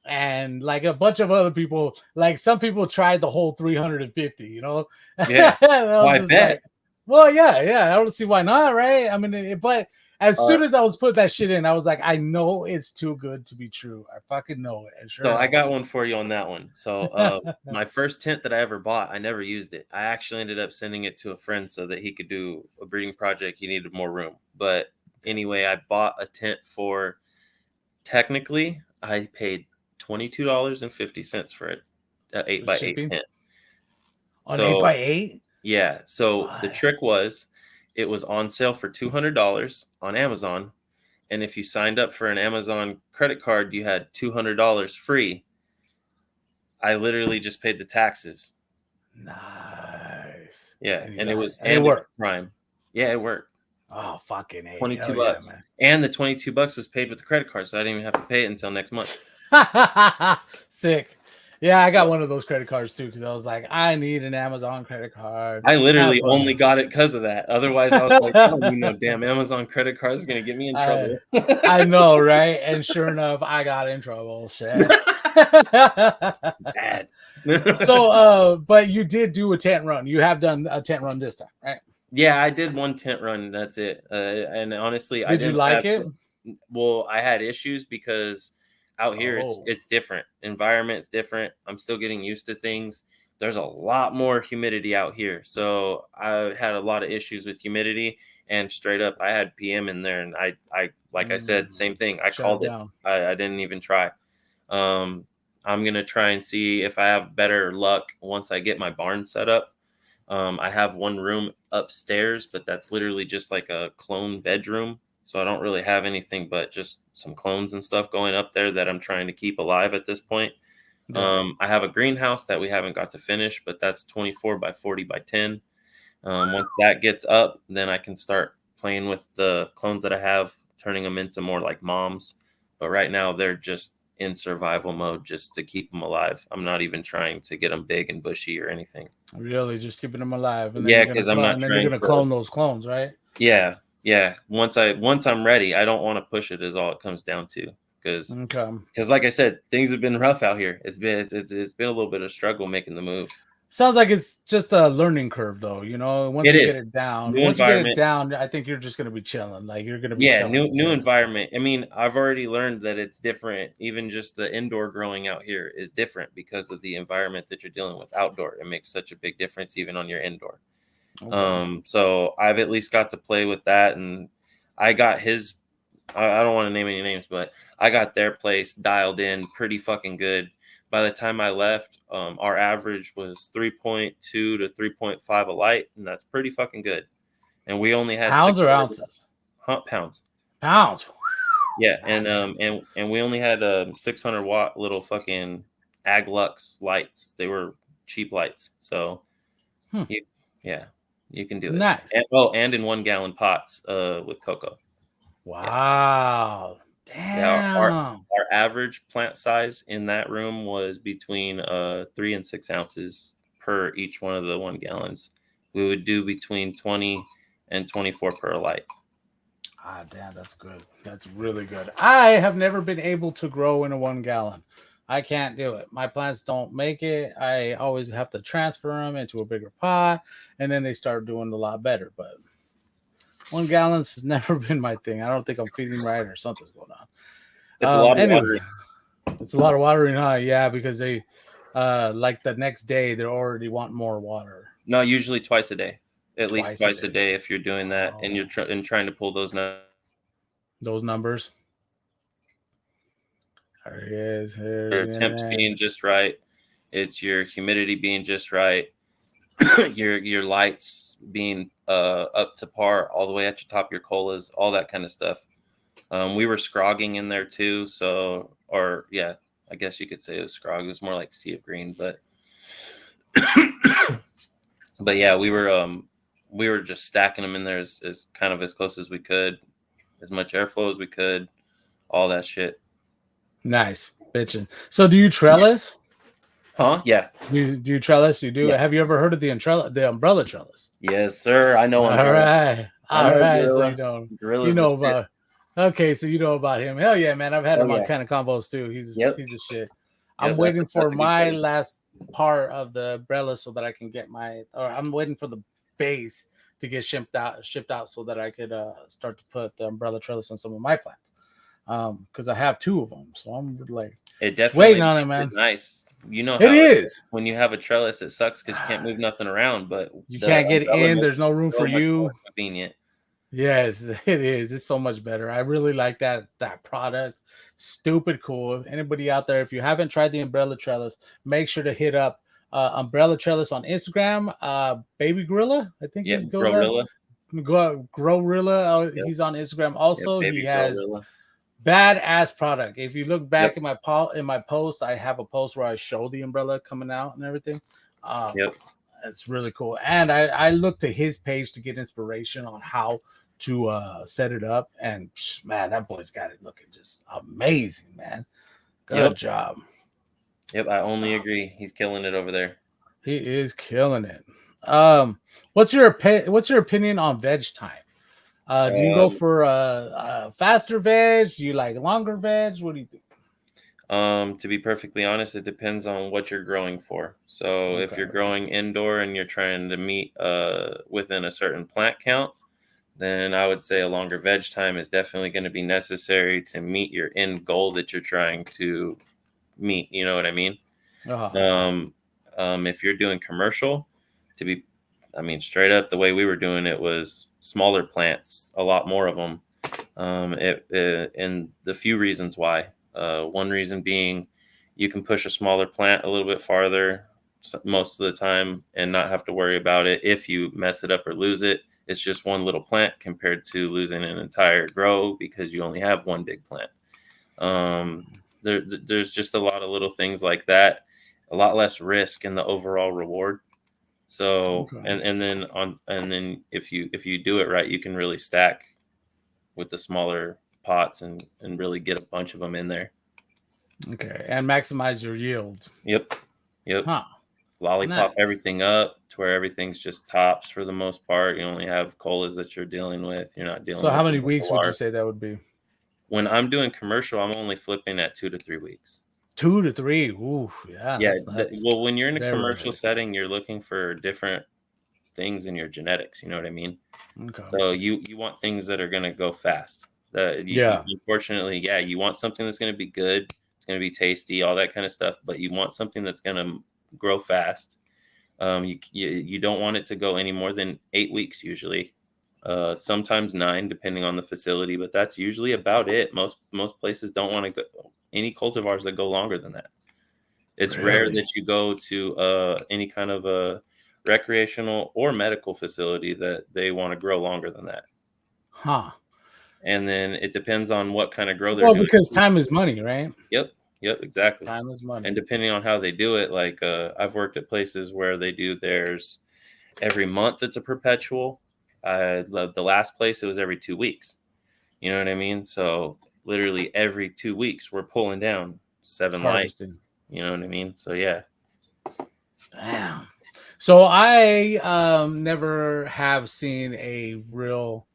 A: and like a bunch of other people. Like some people tried the whole 350. You know.
B: Yeah.
A: And I was
B: I
A: just
B: bet.
A: like, well, yeah. I don't see why not, right? I mean, but as soon as I was putting that shit in, I was like, I know it's too good to be true. I fucking know it. And sure
B: So I
A: enough,
B: got one for you on that one. So my first tent that I ever bought, I never used it. I actually ended up sending it to a friend so that he could do a breeding project. He needed more room. But anyway, I bought a tent for, technically, I paid $22.50 for it, an 8x8
A: shipping
B: tent.
A: on
B: So
A: 8x8.
B: yeah, so the
A: Why?
B: trick was it was on sale for $200 on Amazon. And if you signed up for an Amazon credit card, you had $200 free. I literally just paid the taxes.
A: Nice.
B: Yeah,
A: And you
B: and it
A: got it,
B: was
A: and it worked.
B: Prime. Yeah, it worked.
A: Oh fucking A.
B: 22
A: Hell yeah,
B: bucks.
A: man.
B: And the 22 bucks was paid with the credit card, so I didn't even have to pay it until next month.
A: Sick. Yeah, I got one of those credit cards too because I was like, I need an Amazon credit card.
B: I literally
A: Have fun.
B: only got it because of that. Otherwise, I was like, I don't need no damn Amazon credit card. It's going to get me in trouble.
A: I know, right? And sure enough, I got in trouble. Shit.
B: Bad.
A: So, but you did do a tent run. You have done a tent run this time, right?
B: Yeah, I did one tent run. That's it. And honestly, I
A: Did you
B: didn't
A: like
B: have.
A: it?
B: Well, I had issues because out here
A: Oh.
B: it's different. Environment's different. I'm still getting used to things. There's a lot more humidity out here, so I had a lot of issues with humidity. And straight up, I had PM in there, and I like I said, same thing. I
A: Shut
B: called
A: it
B: it.
A: down.
B: I didn't even try. I'm gonna try and see if I have better luck once I get my barn set up. I have one room upstairs, but that's literally just like a clone veg room. So I don't really have anything but just some clones and stuff going up there that I'm trying to keep alive at this point.
A: Yeah.
B: I have a greenhouse that we haven't got to finish, but that's 24 by 40 by 10. Once that gets up, then I can start playing with the clones that I have, turning them into more like moms. But right now they're just in survival mode just to keep them alive. I'm not even trying to get them big and bushy or anything.
A: Really, just keeping them alive, and then
B: Yeah,
A: you're gonna
B: because I'm not trying to.
A: clone those clones, right?
B: Yeah. Once I'm ready, I don't want to push it. Is all it comes down to. Because
A: Okay.
B: like I said, things have been rough out here. It's been a little bit of struggle making the move.
A: Sounds like it's just a learning curve, though. You know, once
B: It
A: you
B: is.
A: get it down,
B: New
A: once you get it
B: environment.
A: down, I think you're just gonna be chilling. Like you're gonna be
B: Yeah,
A: chilling.
B: new environment. I mean, I've already learned that it's different. Even just the indoor growing out here is different because of the environment that you're dealing with. Outdoor, it makes such a big difference, even on your indoor.
A: Okay.
B: So I've at least got to play with that, and I got his. I don't want to name any names, but I got their place dialed in pretty fucking good. By the time I left, our average was 3.2 to 3.5 a light, and that's pretty fucking good. And we only had
A: Pounds or
B: 600
A: ounces?
B: pounds.
A: Pounds.
B: Yeah,
A: God damn.
B: and we only had 600-watt little fucking Aglux lights. They were cheap lights, so
A: Hmm.
B: you, yeah, you can do it.
A: Nice.
B: And in 1 gallon pots with cocoa. Yeah,
A: Wow.
B: yeah.
A: Damn.
B: Our average plant size in that room was between 3 and 6 ounces per each one of the 1 gallons. We would do between 20 and 24 per light.
A: Ah, damn, that's good. That's really good. I have never been able to grow in a 1 gallon. I can't do it. My plants don't make it. I always have to transfer them into a bigger pot, and then they start doing a lot better. But 1 gallons has never been my thing. I don't think I'm feeding right or something's going on.
B: It's a lot of
A: Anyway,
B: watering.
A: it's a lot of watering, huh? Yeah, because they like the next day they already want more water.
B: No, usually twice a day, at least
A: Twice a
B: twice a
A: day.
B: day if you're doing that, and
A: Oh,
B: you're trying to pull those numbers.
A: those numbers. There he is.
B: Your
A: Here's
B: temps being just right. It's your humidity being just right. your lights being up to par all the way at your top of your colas, all that kind of stuff. We were scrogging in there too, so or yeah, I guess you could say it was scrog. It was more like sea of green, but but yeah, we were just stacking them in there as kind of as close as we could, as much airflow as we could, all that shit.
A: nice bitching. So do you trellis?
B: Huh? Yeah.
A: Do you trellis? You do.
B: Yeah.
A: Have you ever heard of the umbrella trellis?
B: Yes, sir. I know
A: All
B: Umbrella.
A: right,
B: I
A: all
B: know
A: right. So
B: Gorilla.
A: you
B: Gorilla's the
A: know
B: shit.
A: about. Okay, so you know about him. Hell yeah, man! I've had
B: Oh
A: him on
B: yeah.
A: CannaConvos too.
B: Yep.
A: He's a shit. I'm
B: Yep.
A: waiting for
B: That's a good
A: my
B: question.
A: last part of the umbrella so that I can get my. Or I'm waiting for the base to get shipped out so that I could start to put the umbrella trellis on some of my plants. Because I have two of them, so I'm like
B: It
A: just waiting
B: definitely
A: on it,
B: makes it
A: man.
B: nice. You know
A: It
B: how it is.
A: is.
B: When you have a trellis, it sucks because you can't move nothing around. But
A: You
B: the
A: can't get
B: umbrella
A: in.
B: makes
A: There's no room
B: it so
A: for
B: much more
A: you.
B: convenient.
A: Yes, it is. It's so much better. I really like that product. Stupid cool. Anybody out there, if you haven't tried the umbrella trellis, make sure to hit up umbrella trellis on Instagram. Baby Gorilla, I think he
B: Yep.
A: goes at
B: Gorilla.
A: Growrilla.
B: Yep.
A: He's on Instagram.
B: Yep.
A: Also, he
B: Baby
A: has
B: Gorilla.
A: badass product. If you look back
B: Yep.
A: in my post, I have a post where I show the umbrella coming out and everything.
B: Yep.
A: It's really cool. And I looked to his page to get inspiration on how to set it up. And man, that boy's got it looking just amazing, man. Good
B: Yep.
A: job.
B: Yep. I only agree. He's killing it over there.
A: He is killing it. What's your opinion on veg time? Do you go
B: Um,
A: for faster veg? Do you like longer veg? What do you think?
B: To be perfectly honest, it depends on what you're growing for. So if
A: Okay.
B: you're growing indoor and you're trying to meet within a certain plant count, then I would say a longer veg time is definitely going to be necessary to meet your end goal that you're trying to meet. You know what I mean?
A: Uh-huh.
B: Um, if you're doing commercial, to be, I mean, straight up, the way we were doing it was smaller plants, a lot more of them. And the few reasons why. One reason being you can push a smaller plant a little bit farther most of the time and not have to worry about it. If you mess it up or lose it, it's just one little plant compared to losing an entire grow because you only have one big plant. There's just a lot of little things like that, a lot less risk in the overall reward. So
A: Okay.
B: and then if you do it right, you can really stack with the smaller pots and really get a bunch of them in there.
A: Okay. And maximize your yield.
B: Yep. Yep.
A: Huh.
B: Lollipop
A: Nice.
B: everything up to where everything's just tops for the most part. You only have colas that you're dealing with. You're not
A: So
B: dealing
A: how
B: with
A: many
B: the
A: weeks would you
B: large.
A: say that would be?
B: When I'm doing commercial, I'm only flipping at 2 to 3 weeks.
A: 2 to 3. Ooh, yeah,
B: Yeah.
A: that's
B: Well, when you're in a
A: very
B: commercial
A: limited.
B: setting, you're looking for different things in your genetics. You know what I mean?
A: Okay.
B: So you want things that are going to go fast.
A: Yeah.
B: Unfortunately, yeah, you want something that's going to be good. It's going to be tasty, all that kind of stuff. But you want something that's going to grow fast. You don't want it to go any more than 8 weeks usually. Sometimes 9, depending on the facility, but that's usually about it. Most places don't want to go any cultivars that go longer than that. It's rare
A: Really?
B: that you go to any kind of a recreational or medical facility that they want to grow longer than that.
A: Huh.
B: And then it depends on what kind of grow they're
A: Well,
B: doing.
A: because time is money, right?
B: Yep, yep, exactly.
A: Time is
B: And
A: money.
B: depending on how they do it, like I've worked at places where they do theirs every month. It's a perpetual. I love the last place. It was every 2 weeks. You know what I mean? So literally every 2 weeks, we're pulling down 7
A: Harvesting.
B: lights. You know what I mean? So yeah.
A: Damn. So I never have seen a real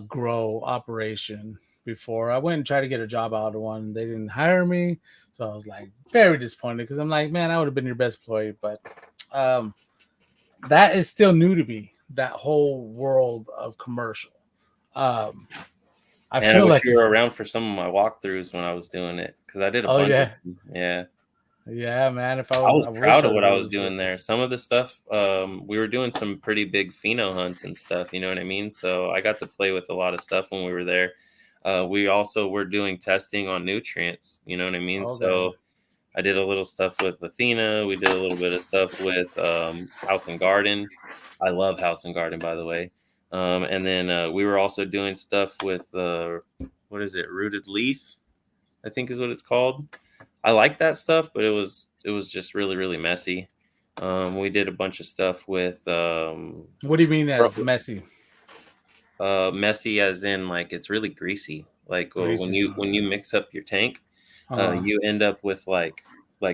A: grow operation before. I went and tried to get a job out of one. They didn't hire me. So I was like very disappointed because I'm like, man, I would have been your best employee. But um, that is still new to me, that whole world of commercial. Um, I
B: Man, I
A: feel
B: wish
A: like,
B: you were around for some of my walkthroughs when I was doing it because I did a
A: oh,
B: bunch of
A: yeah.
B: them. Yeah.
A: Yeah, man. If I
B: I
A: was,
B: was
A: I wish
B: proud
A: I
B: of
A: would
B: what
A: have
B: I
A: been
B: was
A: able to.
B: doing there. Some of the stuff, we were doing some pretty big pheno hunts and stuff. You know what I mean? So I got to play with a lot of stuff when we were there. We also were doing testing on nutrients. You know what I mean?
A: Okay.
B: So I did a little stuff with Athena. We did a little bit of stuff with House and Garden. I love House and Garden, by the way. And then we were also doing stuff with what is it? Rooted Leaf, I think is what it's called. I like that stuff, but it was just really really messy. We did a bunch of stuff with
A: What do you mean that's messy?
B: messy as in like it's really greasy. Like when
A: Greasy.
B: you mix up your tank,
A: Uh-huh.
B: you end up with like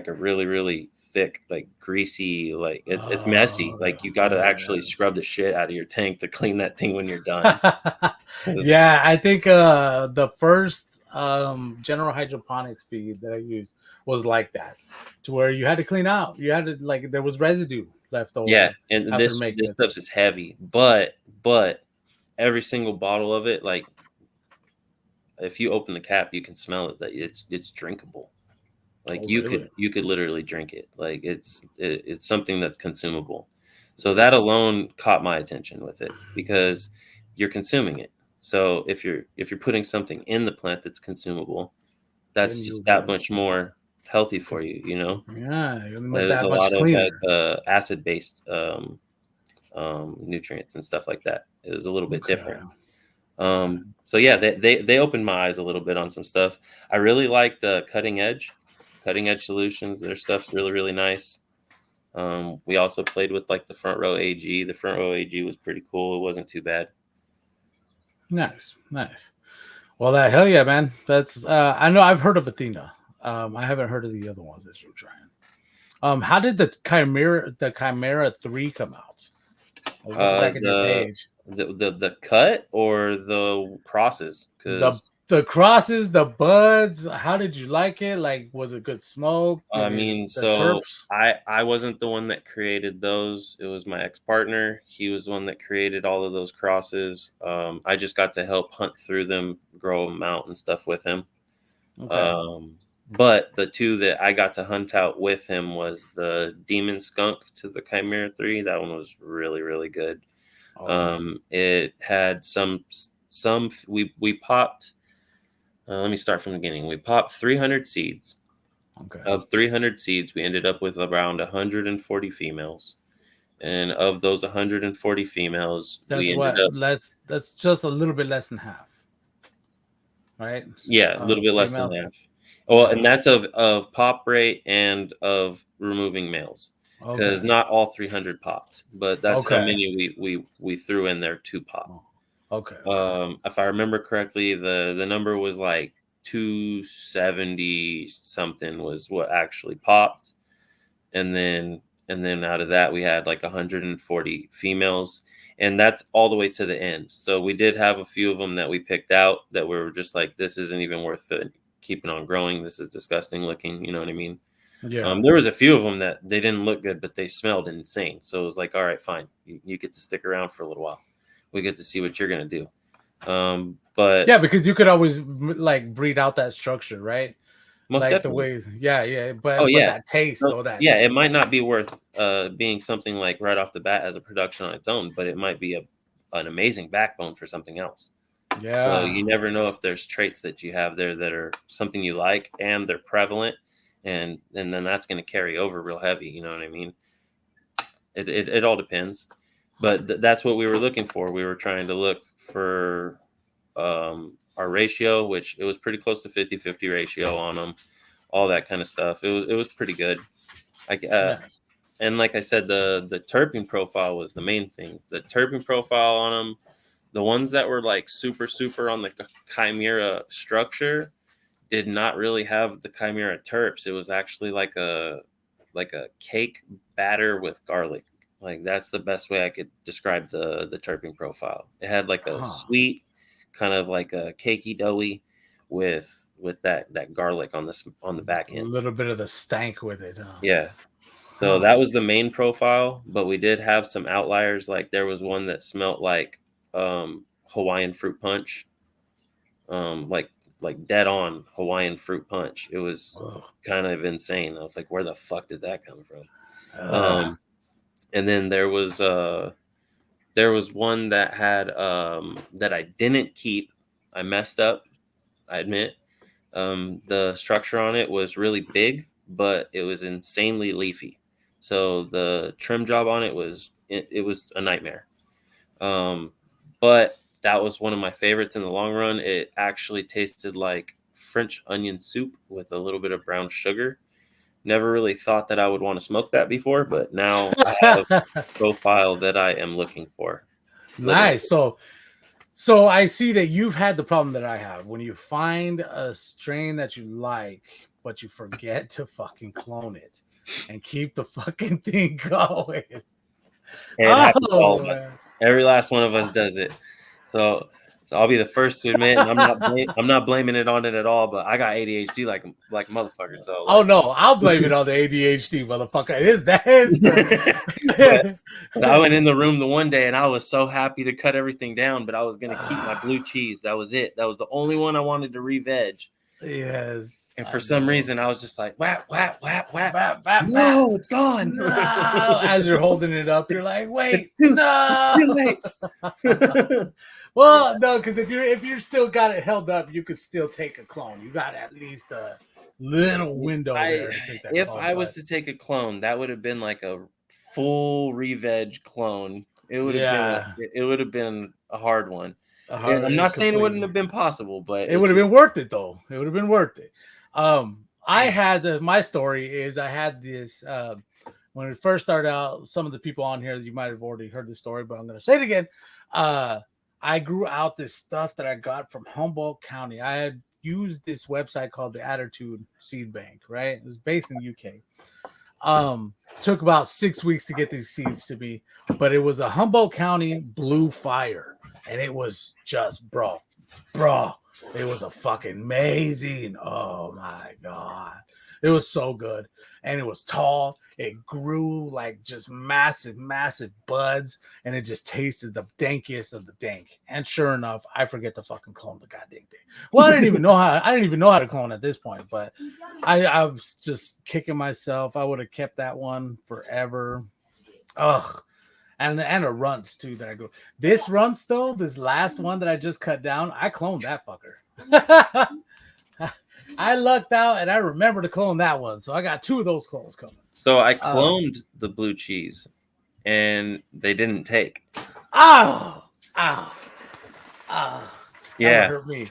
B: a really really thick like greasy like it's messy.
A: Oh,
B: Like you got to
A: yeah.
B: actually scrub the shit out of your tank to clean that thing when you're done. 'Cause-
A: Yeah, I think the first general hydroponics feed that I used was like that, to where you had to clean out. You had to, like, there was residue left
B: yeah,
A: over
B: and
A: after
B: this
A: making
B: stuff is heavy, but every single bottle of it, like if you open the cap, you can smell it. That it's drinkable. Like
A: Oh, really?
B: you could literally drink it. Like it's something that's consumable. So that alone caught my attention with it because you're consuming it. So if you're putting something in the plant that's consumable,
A: Then
B: that's
A: you'll
B: just
A: get
B: that
A: it.
B: much more healthy for
A: 'Cause-
B: you. You know,
A: yeah,
B: there's
A: that
B: a
A: much
B: lot of
A: cleaner.
B: acid based nutrients and stuff like that. It was a little bit
A: Okay.
B: different. So yeah, they opened my eyes a little bit on some stuff. I really liked cutting edge solutions. Their stuff's really really nice. We also played with like the front row AG. The front row AG was pretty cool. It wasn't too bad.
A: Nice, nice. Well, that hell yeah, man. That's I know I've heard of Athena. I haven't heard of the other ones that you're trying. How did the Chimera 3 come out? I was looking
B: Uh,
A: back at your
B: the
A: page.
B: the cut or the crosses
A: The
B: because
A: the crosses, the buds, how did you like it? Like, was it good smoke?
B: I
A: Did it
B: mean,
A: the
B: so
A: terps?
B: I wasn't the one that created those. It was my ex-partner. He was the one that created all of those crosses. I just got to help hunt through them, grow them out and stuff with him.
A: Okay.
B: Um, but the two that I got to hunt out with him was the Demon Skunk to the Chimera 3. That one was really, really good.
A: Oh,
B: It had some we popped. Let me start from the beginning. We popped 300 seeds.
A: okay.
B: Of 300 seeds, we ended up with around 140 females. And of those 140 females, we
A: That's
B: ended
A: what
B: up,
A: less that's just a little bit less than half, right?
B: yeah, a little bit less than
A: Females.
B: half. Well,
A: Yeah.
B: and that's of pop rate and of removing males, because
A: Okay.
B: not all 300 popped, but that's how
A: Okay.
B: many we threw in there to pop.
A: Oh, okay.
B: If I remember correctly, the number was like 270 something was what actually popped, and then out of that we had like 140 females, and that's all the way to the end. So we did have a few of them that we picked out that were just like, this isn't even worth it keeping on growing. This is disgusting looking. You know what I mean?
A: Yeah.
B: There was a few of them that they didn't look good, but they smelled insane. So it was like, all right, fine, you get to stick around for a little while. We get to see what you're gonna do. But
A: Yeah, because you could always like breed out that structure, right?
B: Most
A: like the
B: definitely.
A: way, yeah,
B: Oh
A: but
B: yeah.
A: that taste
B: So,
A: though, that
B: yeah, it might not be worth being something like right off the bat as a production on its own, but it might be an amazing backbone for something else. So
A: yeah,
B: you never know if there's traits that you have there that are something you like and they're prevalent, and then that's going to carry over real heavy. You know what I mean? It all depends, but that's what we were looking for. We were trying to look for our ratio, which it was pretty close to 50-50 ratio on them, all that kind of stuff. It was pretty good.
A: yes.
B: And like I said, the terpene profile was the main thing. The terpene profile on them, the ones that were like super on the chimera structure, did not really have the chimera terps. It was actually like a cake batter with garlic. Like that's the best way I could describe the terpene profile. It had like a
A: Huh.
B: sweet, kind of like a cakey doughy, with that garlic on the back
A: A
B: end.
A: little bit of the stank with it.
B: Yeah. So
A: Huh.
B: that was the main profile, but we did have some outliers. Like there was one that smelled like Hawaiian fruit punch, um, like dead on Hawaiian fruit punch. It was
A: Ugh.
B: kind of insane. I was like, where the fuck did that come from?
A: Ugh.
B: And then there was one that had that I didn't keep. I messed up, I admit. The structure on it was really big, but it was insanely leafy. So the trim job on it was a nightmare. Um, but that was one of my favorites in the long run. It actually tasted like French onion soup with a little bit of brown sugar. Never really thought that I would want to smoke that before, but now I have a profile that I am looking for. Literally.
A: Nice. So I see that you've had the problem that I have when you find a strain that you like, but you forget to fucking clone it and keep the fucking thing going.
B: It happens to all
A: Oh
B: of us.
A: man.
B: Every last one of us does it. So, so I'll be the first to admit, and I'm not blaming it on it at all. But I got ADHD like a motherfucker. So
A: Oh
B: like,
A: no, I'll blame it on the ADHD, motherfucker. That is
B: but
A: the
B: I went in the room the one day and I was so happy to cut everything down, but I was gonna keep my blue cheese. That was it. That was the only one I wanted to re-veg.
A: yes,
B: And for
A: I
B: some
A: know.
B: reason, I was just like, whap, whap, whap, whap.
A: Bap, bap, bap.
B: No, it's gone.
A: No, as you're holding it up, you're
B: it's
A: like,
B: it's
A: wait,
B: too
A: no.
B: late.
A: Well, no, because if you're still got it held up, you could still take a clone. You got at least a little window
B: I
A: there to take that
B: If
A: clone.
B: I was
A: But
B: to take a clone, that would have been like a full re-veg clone.
A: yeah,
B: It would have been a hard one.
A: a
B: And I'm not
A: hard
B: saying it wouldn't
A: completely.
B: have been possible, but
A: It
B: it
A: would have
B: just
A: been worth it though. It would have been worth it. I
B: man.
A: had my story is I had this when it first started out. Some of the people on here, you might have already heard the story, but I'm going to say it again. I grew out this stuff that I got from Humboldt County. I had used this website called the Attitude Seed Bank. Right, it was based in the UK. Took about 6 weeks to get these seeds to me, but it was a Humboldt County Blue Fire, and it was just bro, it was a fucking amazing. Oh my god, it was so good, and it was tall. It grew like just massive buds, and it just tasted the dankiest of the dank. And sure enough, I forget to fucking clone the goddamn thing. Well, I didn't even know how. I didn't even know how to clone at this point, but I was just kicking myself. I would have kept that one forever. Ugh. And a runts too that I go. This runts though, this last one that I just cut down, I cloned that fucker. I lucked out and I remember to clone that one. So I got two of those clones coming.
B: So I
A: Uh
B: cloned the blue cheese and they didn't take.
A: oh, oh, oh. That would
B: Yeah.
A: hurt me.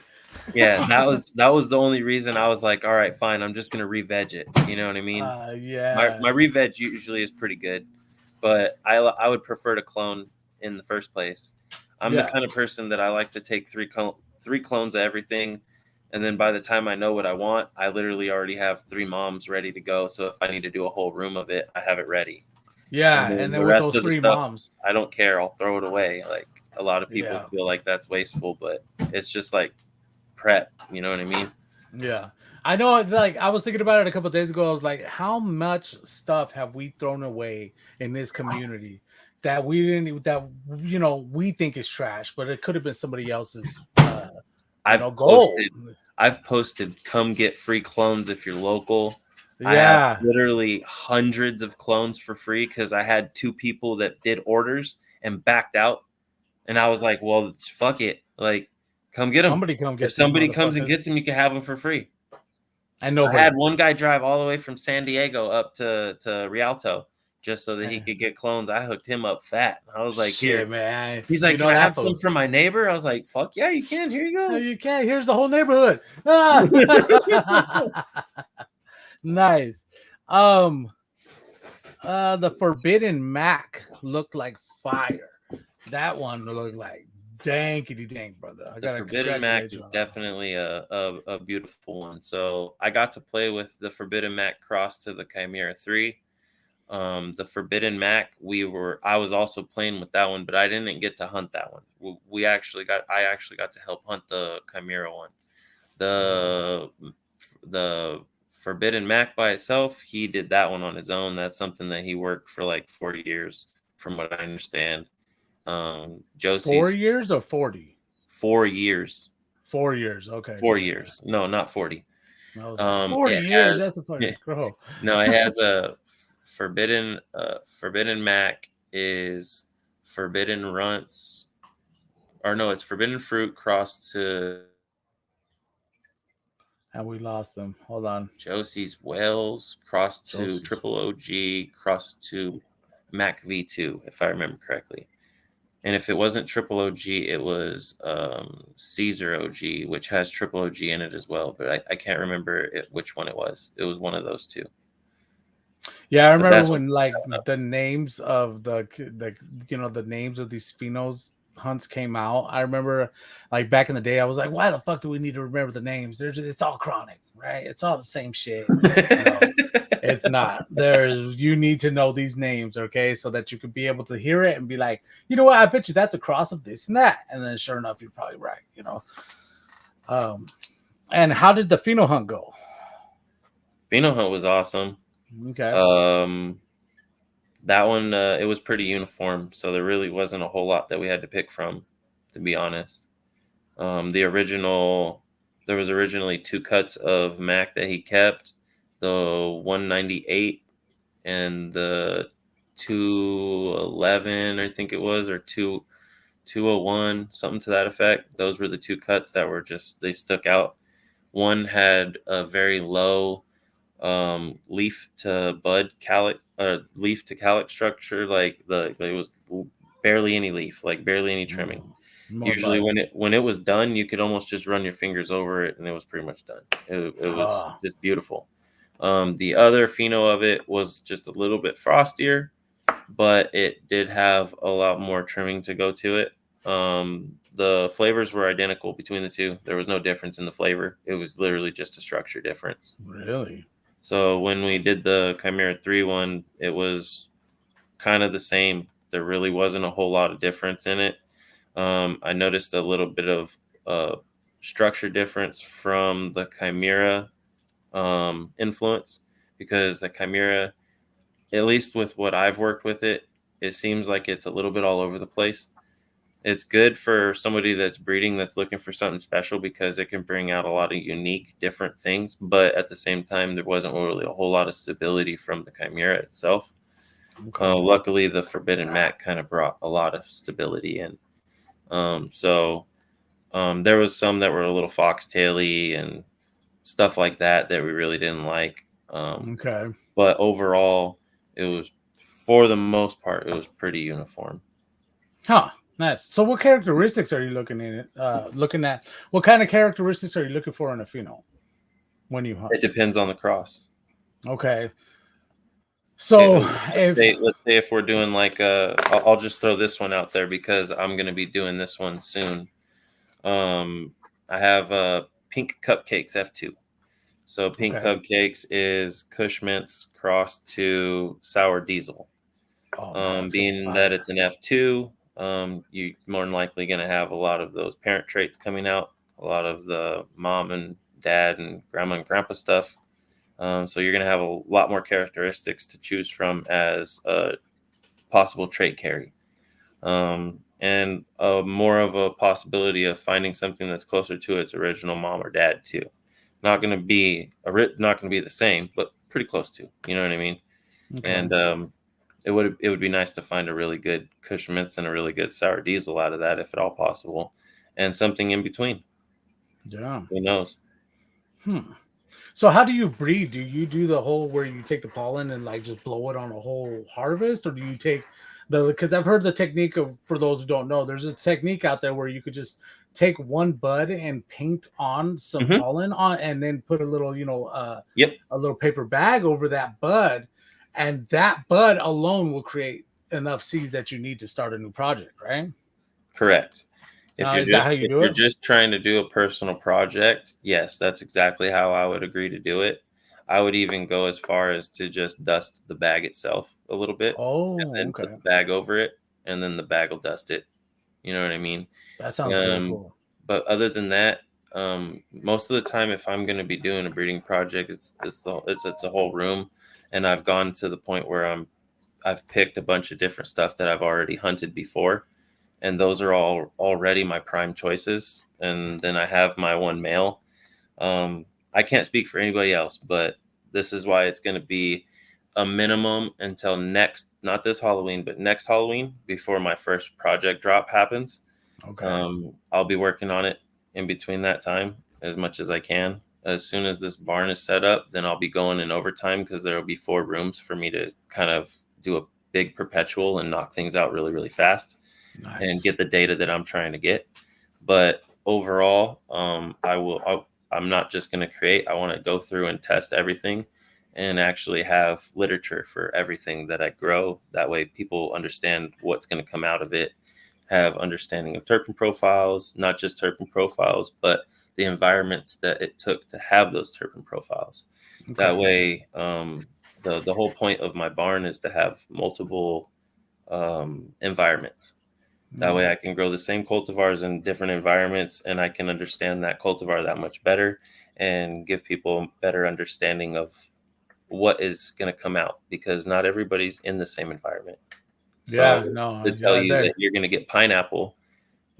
B: Yeah, that was the only reason I was like, all right, fine, I'm just gonna re-veg it. You know what I mean?
A: Yeah.
B: My re-veg usually is pretty good, but I would prefer to clone in the first place. I'm the
A: Yeah.
B: kind of person that I like to take three clones of everything, and then by the time I know what I want, I literally already have 3 moms ready to go. So if I need to do a whole room of it, I have it ready. And
A: Yeah. And
B: then
A: then
B: the
A: with
B: rest
A: those
B: of the
A: three
B: stuff,
A: moms.
B: I don't care. I'll throw it away. Like a lot of people
A: Yeah.
B: feel like that's wasteful, but it's just like prep. You know what I mean?
A: Yeah. I know, like, I was thinking about it a couple of days ago. I was like, how much stuff have we thrown away in this community that we think is trash, but it could have been somebody else's gold.
B: I've posted come get free clones if you're local. I have
A: Yeah.
B: literally hundreds of clones for free because I had 2 people that did orders and backed out. And I was like, well, fuck it. Like, come get them.
A: Somebody come
B: If
A: get these
B: somebody comes and
A: motherfuckers.
B: gets them, you can have them for free.
A: And
B: I
A: nobody.
B: had one guy drive all the way from San Diego up to Rialto just so that he could get clones. I hooked him up fat. I was like,
A: Shit,
B: here.
A: man.
B: He's like, can I have some from my neighbor? I was like, fuck yeah, you can. Here you
A: No,
B: go.
A: you can't. Here's the whole neighborhood. Ah! Nice. The Forbidden Mac looked like fire. That one looked like dankity dank, brother. I
B: The
A: gotta
B: Forbidden Mac
A: congratulate you
B: is
A: on that one.
B: definitely a beautiful one. So I got to play with the Forbidden Mac cross to the Chimera 3. The Forbidden Mac, I was also playing with that one, but I didn't get to hunt that one. I actually got to help hunt the Chimera one. The Forbidden Mac by itself, he did that one on his own. That's something that he worked for like 40 years, from what I understand.
A: 4
B: Josie's
A: years or 40?
B: 4 years.
A: 4 years. Okay.
B: 4 years. No, not 40.
A: I was like 40
B: It
A: years.
B: has
A: That's a fucking crow.
B: no, it has a Forbidden Mac is Forbidden Runts, or no, it's Forbidden Fruit crossed to
A: And we lost them. Hold on.
B: Josie's Wells crossed to
A: Josie's.
B: Triple OG crossed to Mac V2, if I remember correctly. And if it wasn't Triple OG, it was Caesar OG, which has Triple OG in it as well. But I can't remember which one it was. It was one of those two.
A: Yeah, I remember when like the names of the names of these phenos hunts came out. I remember like back in the day, I was like, why the fuck do we need to remember the names? It's all chronic, right? It's all the same shit. No, it's not. You need to know these names, okay, so that you could be able to hear it and be like, you know what, I bet you that's a cross of this and that. And then sure enough, you're probably right, And how did the pheno hunt go?
B: Pheno hunt was awesome.
A: Okay.
B: That one, it was pretty uniform, so there really wasn't a whole lot that we had to pick from, to be honest. There was originally 2 cuts of Mac that he kept, the 198 and the 211, I think it was, or 201, something to that effect. Those were the 2 cuts that were they stuck out. One had a very low leaf to bud calyx, leaf to calyx structure, like it was barely any leaf, like barely any trimming. Usually when it was done, you could almost just run your fingers over it and it was pretty much done. It was just beautiful. The other pheno of it was just a little bit frostier, but it did have a lot more trimming to go to it. The flavors were identical between the two. There was no difference in the flavor. It was literally just a structure difference.
A: Really?
B: So when we did the Chimera 3 one, it was kind of the same. There really wasn't a whole lot of difference in it. I noticed a little bit of structure difference from the Chimera influence, because the Chimera, at least with what I've worked with it seems like it's a little bit all over the place. It's good for somebody that's breeding, that's looking for something special, because it can bring out a lot of unique, different things. But at the same time, there wasn't really a whole lot of stability from the Chimera itself. Okay. Luckily, the Forbidden Mac kind of brought a lot of stability in. There was some that were a little foxtaily and stuff like that we really didn't like.
A: Okay.
B: But overall, it was, for the most part, it was pretty uniform.
A: Huh. Nice. So what characteristics are you looking at? What kind of characteristics are you looking for in a pheno when you hunt?
B: It depends on the cross.
A: Okay. So
B: let's say if we're doing like I'll just throw this one out there because I'm going to be doing this one soon. I have Pink Cupcakes F2. So Pink Cupcakes is Kush Mints crossed to Sour Diesel. Being that it's an F2, you more than likely going to have a lot of those parent traits coming out, a lot of the mom and dad and grandma and grandpa stuff. So you're going to have a lot more characteristics to choose from as a possible trait carry. and more of a possibility of finding something that's closer to its original mom or dad too. Not going to be not going to be the same, but pretty close to. You know what I mean?
A: Okay.
B: And it would be nice to find a really good Cushman's and a really good sour diesel out of that, if at all possible, and something in between.
A: Yeah.
B: Who knows?
A: Hmm. So how do you breed? Do you do the whole where you take the pollen and like just blow it on a whole harvest, or do you take the? Because I've heard the technique of, for those who don't know, there's a technique out there where you could just take one bud and paint on some
B: Hmm.
A: pollen on, and then put a little,
B: Yep,
A: a little paper bag over that bud, and that bud alone will create enough seeds that you need to start a new project, right?
B: correct.
A: Is that how you
B: If
A: do
B: you're
A: it?
B: just trying to do a personal project, yes, that's exactly how I would agree to do it. I would even go as far as to just dust the bag itself a little bit, and
A: Oh,
B: then put
A: okay.
B: the bag over it, and then the bag will dust it. You know what I mean?
A: That sounds really
B: Um,
A: cool.
B: but other than that, most of the time, if I'm going to be doing a breeding project, it's a whole room, and I've gone to the point where I've picked a bunch of different stuff that I've already hunted before, and those are all already my prime choices. And then I have my one male. I can't speak for anybody else, but this is why it's going to be a minimum until next, not this Halloween, but next Halloween before my first project drop happens.
A: Okay.
B: I'll be working on it in between that time as much as I can. As soon as this barn is set up, then I'll be going in overtime because there will be 4 rooms for me to kind of do a big perpetual and knock things out really, really fast and
A: Nice.
B: get the data that I'm trying to get. But overall, I'm not just going to create. I want to go through and test everything and actually have literature for everything that I grow. That way, people understand what's going to come out of it, have understanding of terpene profiles, not just terpene profiles, but the environments that it took to have those terpene profiles. That
A: Okay.
B: way, the whole point of my barn is to have multiple environments. That way
A: Mm.
B: I can grow the same cultivars in different environments, and I can understand that cultivar that much better and give people a better understanding of what is going to come out, because not everybody's in the same environment. So
A: Yeah, no,
B: to tell
A: yeah,
B: you that
A: there.
B: you're going to get pineapple,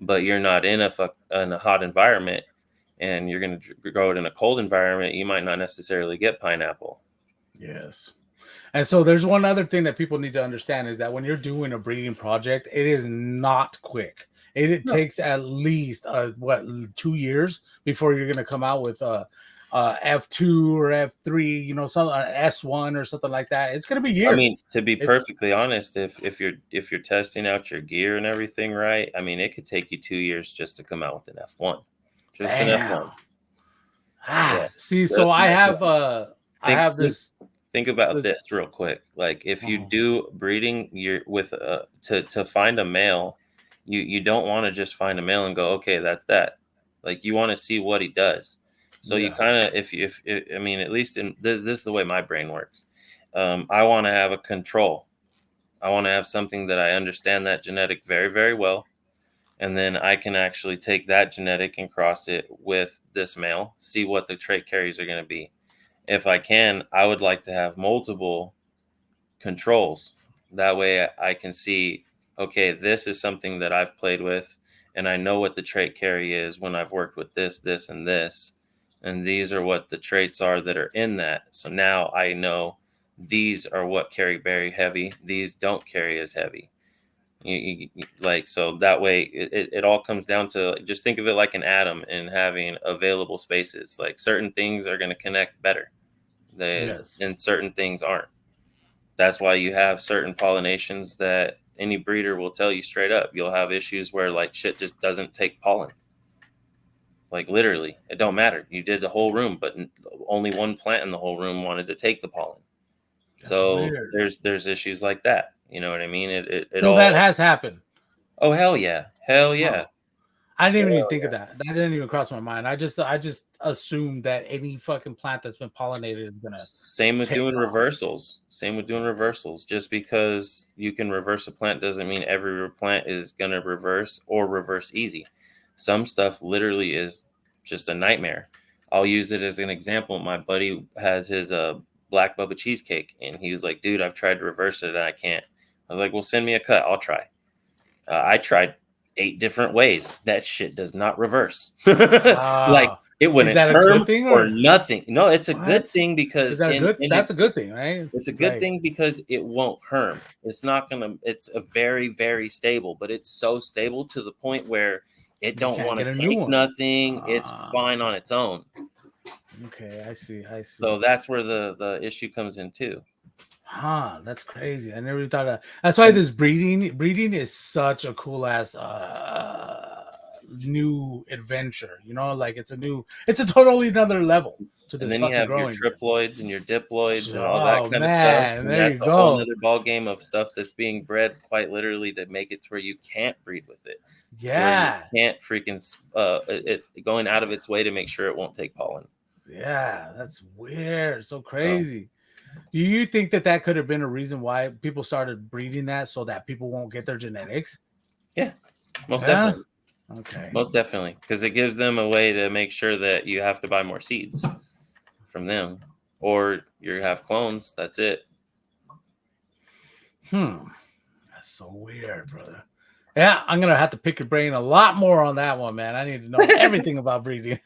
B: but you're not in in a hot environment, and you're going to grow it in a cold environment, you might not necessarily get pineapple.
A: Yes. And so there's one other thing that people need to understand is that when you're doing a breeding project, it is not quick. It
B: No.
A: takes at least 2 years before you're gonna come out with a F2 or F3, some S1 or something like that. It's gonna be
B: I mean,
A: years.
B: to be
A: It's
B: perfectly honest, if you're testing out your gear and everything right, I mean, it could take you 2 years just to come out with an F1, just an
A: damn.
B: F1. Yeah,
A: See, so
B: just an F1.
A: I
B: Think
A: have
B: think
A: this
B: think about
A: this
B: this real quick. Like if you
A: uh
B: do breeding, you're with to find a male, you don't want to just find a male and go, okay, that's that. Like you want to see what he does. So you
A: yeah.
B: kind of if I mean, at least in this is the way my brain works. I want to have a control. I want to have something that I understand that genetic very, very well. And then I can actually take that genetic and cross it with this male, see what the trait carries are going to be. If I can, I would like to have multiple controls. That way I can see, okay, this is something that I've played with, and I know what the trait carry is when I've worked with this, this, and this. And these are what the traits are that are in that. So now I know these are what carry very heavy, these don't carry as heavy. Like, so that way it all comes down to just think of it like an atom and having available spaces. Like certain things are going to connect better
A: Yes.
B: and certain things aren't. That's why you have certain pollinations that any breeder will tell you straight up. You'll have issues where like shit just doesn't take pollen. Like literally, it don't matter. You did the whole room, but only one plant in the whole room wanted to take the pollen.
A: That's
B: So
A: weird.
B: there's issues like that. You know what I mean? It
A: So that
B: all.
A: has happened.
B: Oh hell yeah, hell yeah,
A: Oh. I didn't even
B: hell
A: think of
B: yeah.
A: that. That didn't even cross my mind. I just assumed that any fucking plant that's been pollinated is gonna
B: Same with
A: take
B: doing
A: off.
B: reversals. Same with doing reversals. Just because you can reverse a plant doesn't mean every plant is going to reverse or reverse easy. Some stuff literally is just a nightmare. I'll use it as an example. My buddy has his black bubba cheesecake, and he was like, dude, I've tried to reverse it and I can't. I was like, well, send me a cut. I'll try. I tried 8 different ways. That shit does not reverse. Like it
A: Is
B: wouldn't
A: that a good
B: herm
A: thing
B: or
A: or
B: nothing. No, it's a good
A: what?
B: thing
A: Is
B: because
A: that a good?
B: in
A: That's
B: it,
A: a good thing, right?
B: it's a good
A: Like
B: thing because it won't herm. It's not gonna. It's a very very stable, but it's so stable to the point where it
A: you
B: don't
A: can't
B: want
A: get a
B: to
A: new
B: take
A: one.
B: nothing. It's fine on its own.
A: Okay, I see. I see.
B: So that's where the issue comes in too.
A: Huh, that's crazy. I never even thought of. That's why
B: And
A: this breeding is such a cool ass new adventure. You know, like it's a totally another level to
B: and
A: this
B: then you
A: fucking
B: have your
A: growing game.
B: triploids and your diploids and all that
A: Oh
B: kind of stuff,
A: man,
B: and
A: there
B: that's
A: you
B: a whole
A: go.
B: nother ball game of stuff that's being bred quite literally to make it to where you can't breed with it, to where you
A: Yeah,
B: can't freaking it's going out of its way to make sure it won't take pollen.
A: yeah, that's weird. So
B: So
A: crazy. Do you think that that could have been a reason why people started breeding that so that people won't get their genetics?
B: yeah, most
A: Yeah.
B: definitely.
A: Okay.
B: Most definitely, because it gives them a way to make sure that you have to buy more seeds from them, or you have clones. That's it.
A: That's so weird, brother. Yeah, I'm gonna have to pick your brain a lot more on that one, man. I need to know everything about breeding.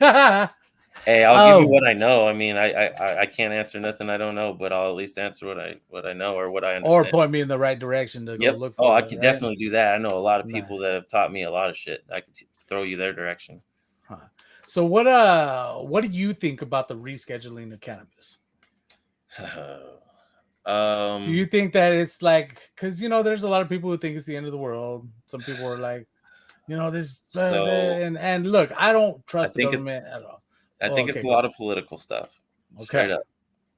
B: Hey, I'll give you
A: Oh,
B: what I know. I mean, I can't answer nothing I don't know, but I'll at least answer what I know or what I
A: or
B: understand.
A: point me in the right direction to go
B: Yep.
A: look
B: Oh,
A: for
B: I
A: it,
B: can
A: right?
B: definitely do that. I know a lot of people
A: Nice.
B: that have taught me a lot of shit. I could throw you their direction.
A: Huh. So what do you think about the rescheduling of cannabis? Do you
B: um.
A: think that it's like because there's a lot of people who think it's the end of the world. Some people are like, this
B: So
A: and look, I don't
B: I
A: trust the
B: think it's
A: government at all.
B: I
A: Oh,
B: think
A: okay,
B: it's a
A: go
B: lot
A: ahead.
B: of political stuff. Straight
A: Okay,
B: up.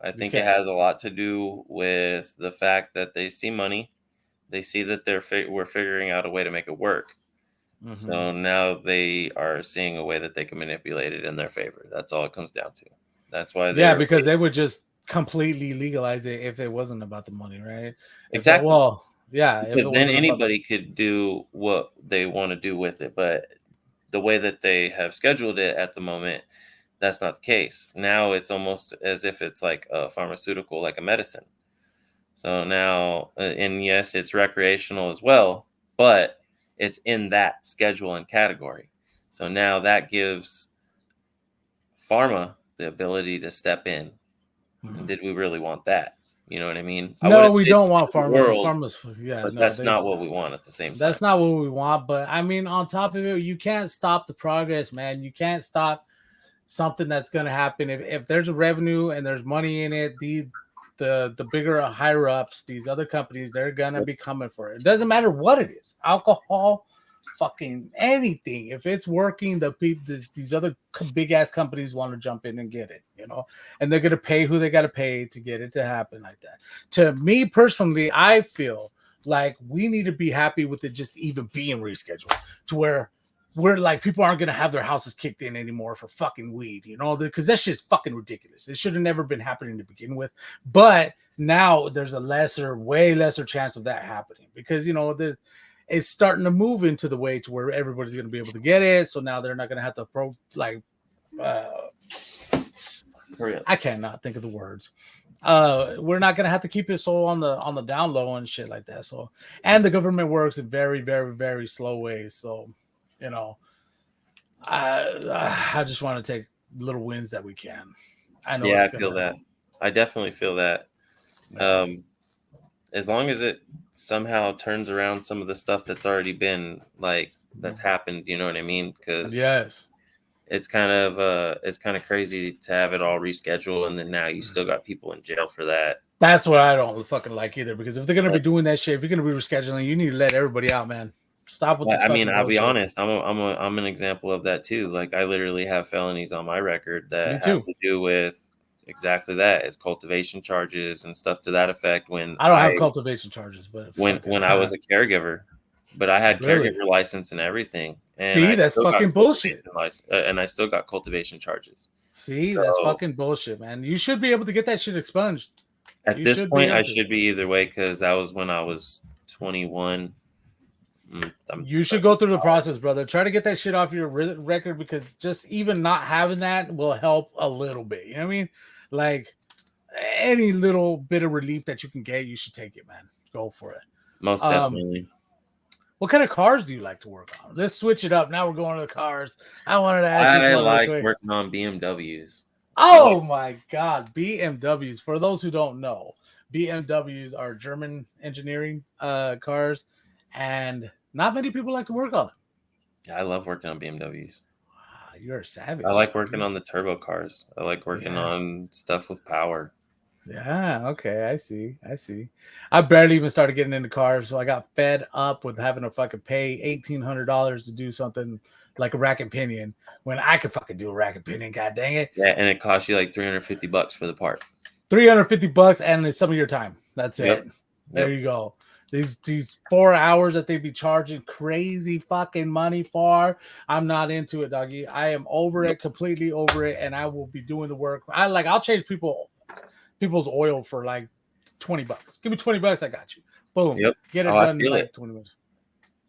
B: I think it
A: okay.
B: has a lot to do with the fact that they see money. They see that we're figuring out a way to make it work.
A: Hmm.
B: So now they are seeing a way that they can manipulate it in their favor. That's all it comes down to. That's why
A: Yeah,
B: they're
A: because they would just completely legalize it if it wasn't about the money, right? If it
B: exactly
A: well, yeah, if it
B: because then
A: wasn't about the
B: anybody could do what they want to do with it. But the way that they have scheduled it at the moment, that's not the case. Now it's almost as if it's like a pharmaceutical, like a medicine. So now, and yes, it's recreational as well, but it's in that schedule and category. So now that gives pharma the ability to step in. And
A: Mhm.
B: did we really want that? You know what I mean? I
A: No,
B: wouldn't
A: we
B: say it's
A: don't
B: the
A: want
B: end of the
A: farmers.
B: world,
A: Farmers, yeah,
B: but
A: no,
B: that's
A: they.
B: not what we want at the same time.
A: That's not what we want. But I mean, on top of it, you can't stop the progress, man. You can't stop something that's going to happen if there's a revenue and there's money in it. The bigger higher ups, these other companies, they're gonna
B: Yep.
A: be coming for it. It doesn't matter what it is, alcohol, fucking anything. If it's working, the people, these other big ass companies want to jump in and get it, and they're gonna pay who they got to pay to get it to happen like that. To me personally, I feel like we need to be happy with it just even being rescheduled to where we're like people aren't gonna have their houses kicked in anymore for fucking weed, because that shit's fucking ridiculous. It should have never been happening to begin with, but now there's a way lesser chance of that happening because it's starting to move into the way to where everybody's gonna be able to get it. So now they're not gonna have to uh,
B: Hurry up.
A: I cannot think of the words. We're not gonna have to keep it so on the down low and shit like that. So, and the government works in very, very, very slow ways. So, you know, I just want to take little wins that we can. I know
B: Yeah,
A: it's
B: I feel
A: gonna
B: that.
A: help.
B: I definitely feel that.
A: Yeah.
B: Um, as long as it somehow turns around some of the stuff that's already been like that's happened, you know what I mean? Because
A: Yes.
B: it's kind of crazy to have it all rescheduled and then now you still got people in jail for that.
A: That's what I don't fucking like either. Because if they're gonna be
B: But
A: doing that shit, if you're gonna be rescheduling, you need to let everybody out, man. Stop with this
B: I mean,
A: fucking
B: I'll be
A: bullshit.
B: honest. I'm an example of that too. Like I literally have felonies on my record
A: Me
B: that have
A: too.
B: to do with exactly that. It's cultivation charges and stuff to that effect.
A: I don't have cultivation charges, but fuck it.
B: When I was a caregiver, but I had
A: Really?
B: caregiver license and everything, and
A: See,
B: I
A: that's
B: still got
A: fucking bullshit.
B: cultivation license, and I still got cultivation charges.
A: See, that's
B: So
A: fucking bullshit, man. You should be able to get that shit expunged.
B: at
A: You
B: this
A: should be
B: point, I
A: able to.
B: should be either way because that was when I was 21. I'm
A: You should go through the process, brother. Try to get that shit off your record because just even not having that will help a little bit. You know what I mean? Like any little bit of relief that you can get, you should take it, man. Go for it.
B: most
A: Um,
B: definitely.
A: What kind of cars do you like to work on? Let's switch it up. Now we're going to the cars. I wanted to ask this
B: I
A: one real
B: like
A: quick.
B: working on BMWs.
A: Oh my God, BMWs. For those who don't know, BMWs are German engineering cars, and not many people like to work on them.
B: I love working on BMWs.
A: Wow, you're a savage.
B: I like working on the turbo cars. I like working on stuff with power.
A: Yeah, okay, I see. I barely even started getting into cars, so I got fed up with having to fucking pay $1,800 to do something like a rack and pinion when I could fucking do a rack and pinion. God dang it!
B: Yeah, and it costs you like $350 for the part.
A: $350, and it's some of your time. That's
B: Yep.
A: it. There you go. These 4 hours that they be charging crazy fucking money for. I'm not into it, doggy. I am over it, completely over it, and I will be doing the work. I'll change people's oil for like $20. Give me $20, I got you. Boom.
B: Yep.
A: Get it done in like 20 minutes.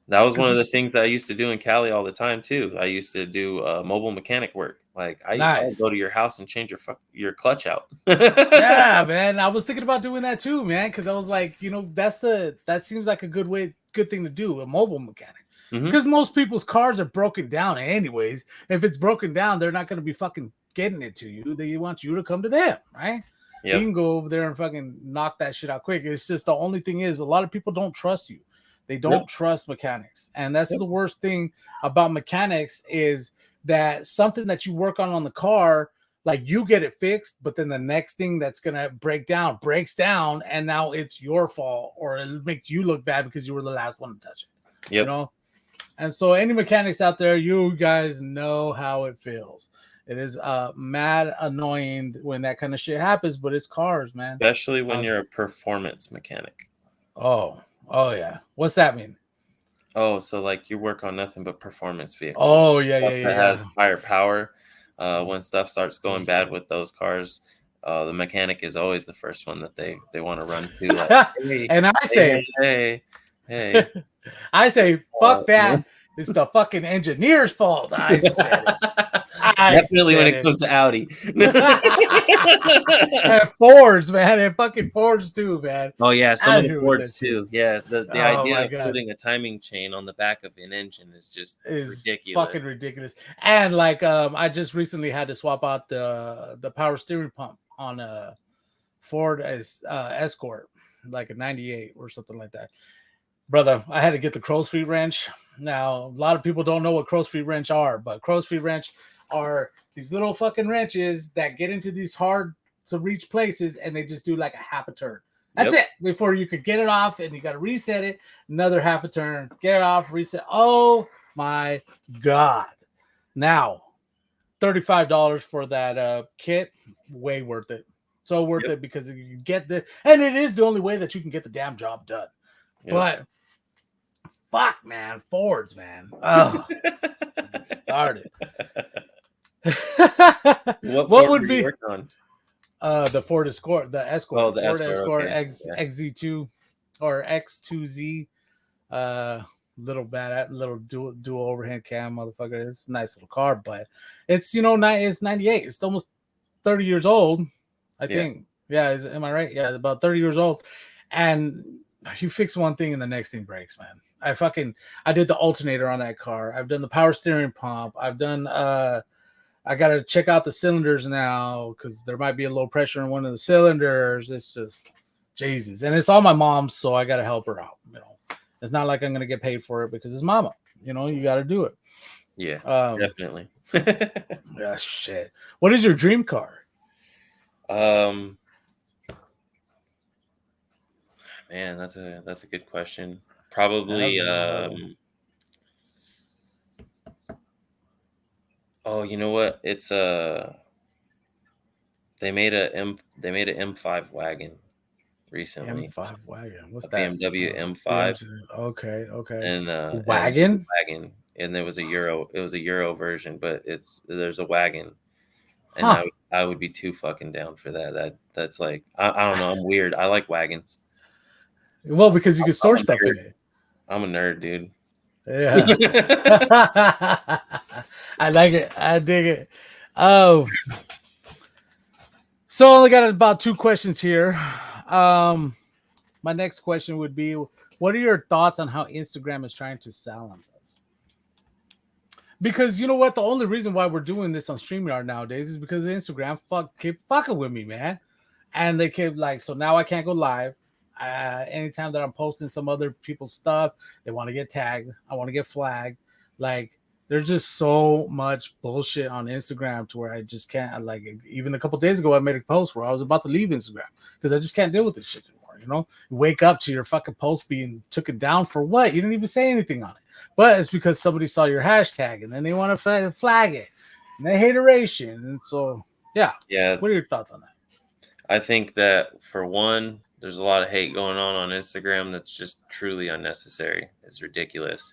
B: That was one of the things that I used to do in Cali all the time too. I used to do mobile mechanic work. Like I would go to your house and change your clutch out.
A: Yeah, man. I was thinking about doing that too, man, because I was like, that seems like a good thing to do, a mobile mechanic. Because most people's cars are broken down anyways. If it's broken down, they're not going to be fucking getting it to you. They want you to come to them, right? Yep. You can go over there and fucking knock that shit out quick. It's just the only thing is a lot of people don't trust you. They don't trust mechanics. And that's the worst thing about mechanics is that something that you work on the car, like you get it fixed, but then the next thing that's going to breaks down, and now it's your fault, or it makes you look bad because you were the last one to touch it. Yep. You know? And so any mechanics out there, you guys know how it feels. It is mad annoying when that kind of shit happens, but it's cars, man.
B: Especially when you're a performance mechanic.
A: Oh yeah. What's that mean?
B: Oh, so like you work on nothing but performance vehicles.
A: Oh yeah,
B: stuff that has higher power. When stuff starts going bad with those cars, the mechanic is always the first one that they want to run to. Like, hey,
A: and I say,
B: hey.
A: I say, fuck that. It's the fucking engineer's fault. I said it.
B: Definitely when it comes to Audi.
A: And Fords, man. And fucking Fords too, man.
B: Oh, yeah. Some of the Fords too. Yeah. The idea of putting a timing chain on the back of an engine is just ridiculous.
A: Fucking ridiculous. And like I just recently had to swap out the power steering pump on a Ford Escort, like a 98 or something like that. Brother, I had to get the crow's feet wrench. Now, a lot of people don't know what crow's feet wrench are, but crow's feet wrench are these little fucking wrenches that get into these hard to reach places, and they just do like a half a turn. That's it. Before you could get it off, and you got to reset it, another half a turn, get it off, reset. Oh my God. Now, $35 for that kit, way worth it. So worth it because you can get and it is the only way that you can get the damn job done. But fuck, man, Fords, man. Oh, started.
B: What would be on?
A: The Ford Escort, the Escort,
B: oh, the
A: Ford
B: Escort,
A: okay. XZ2 or X2Z, little dual overhead cam, motherfucker. It's a nice little car, but it's it's 98. It's almost 30 years old, I think. Yeah, am I right? Yeah, about 30 years old, and you fix one thing and the next thing breaks, man. I did the alternator on that car. I've done the power steering pump. I've done I got to check out the cylinders now because there might be a low pressure in one of the cylinders. It's just Jesus. And it's all my mom's, so I got to help her out. It's not like I'm going to get paid for it because it's mama. You got to do it.
B: Yeah, definitely.
A: Yeah, shit. What is your dream car?
B: Man, that's a good question. Probably oh, you know what? It's they made a M5 wagon recently.
A: M5 wagon. What's
B: that? BMW M5.
A: Okay.
B: And
A: wagon?
B: And there was a Euro. It was a Euro version, but there's a wagon. And I would be too fucking down for that. That's like I don't know. I'm weird. I like wagons.
A: Well, because you can store stuff in it.
B: I'm a nerd, dude.
A: Yeah. I like it. I dig it. Oh. So I only got about 2 questions here. My next question would be, what are your thoughts on how Instagram is trying to silence us? Because you know what, the only reason why we're doing this on StreamYard nowadays is because Instagram keep fucking with me, man. And they keep like, so now I can't go live. Anytime that I'm posting some other people's stuff, they want to get tagged. I want to get flagged. Like, there's just so much bullshit on Instagram to where I just can't. Like, even a couple days ago, I made a post where I was about to leave Instagram because I just can't deal with this shit anymore. You know, you wake up to your fucking post being taken down for what? You didn't even say anything on it, but it's because somebody saw your hashtag and then they want to flag it, and they hateration. And so, yeah. What are your thoughts on that?
B: I think that for one, there's a lot of hate going on Instagram that's just truly unnecessary. It's ridiculous.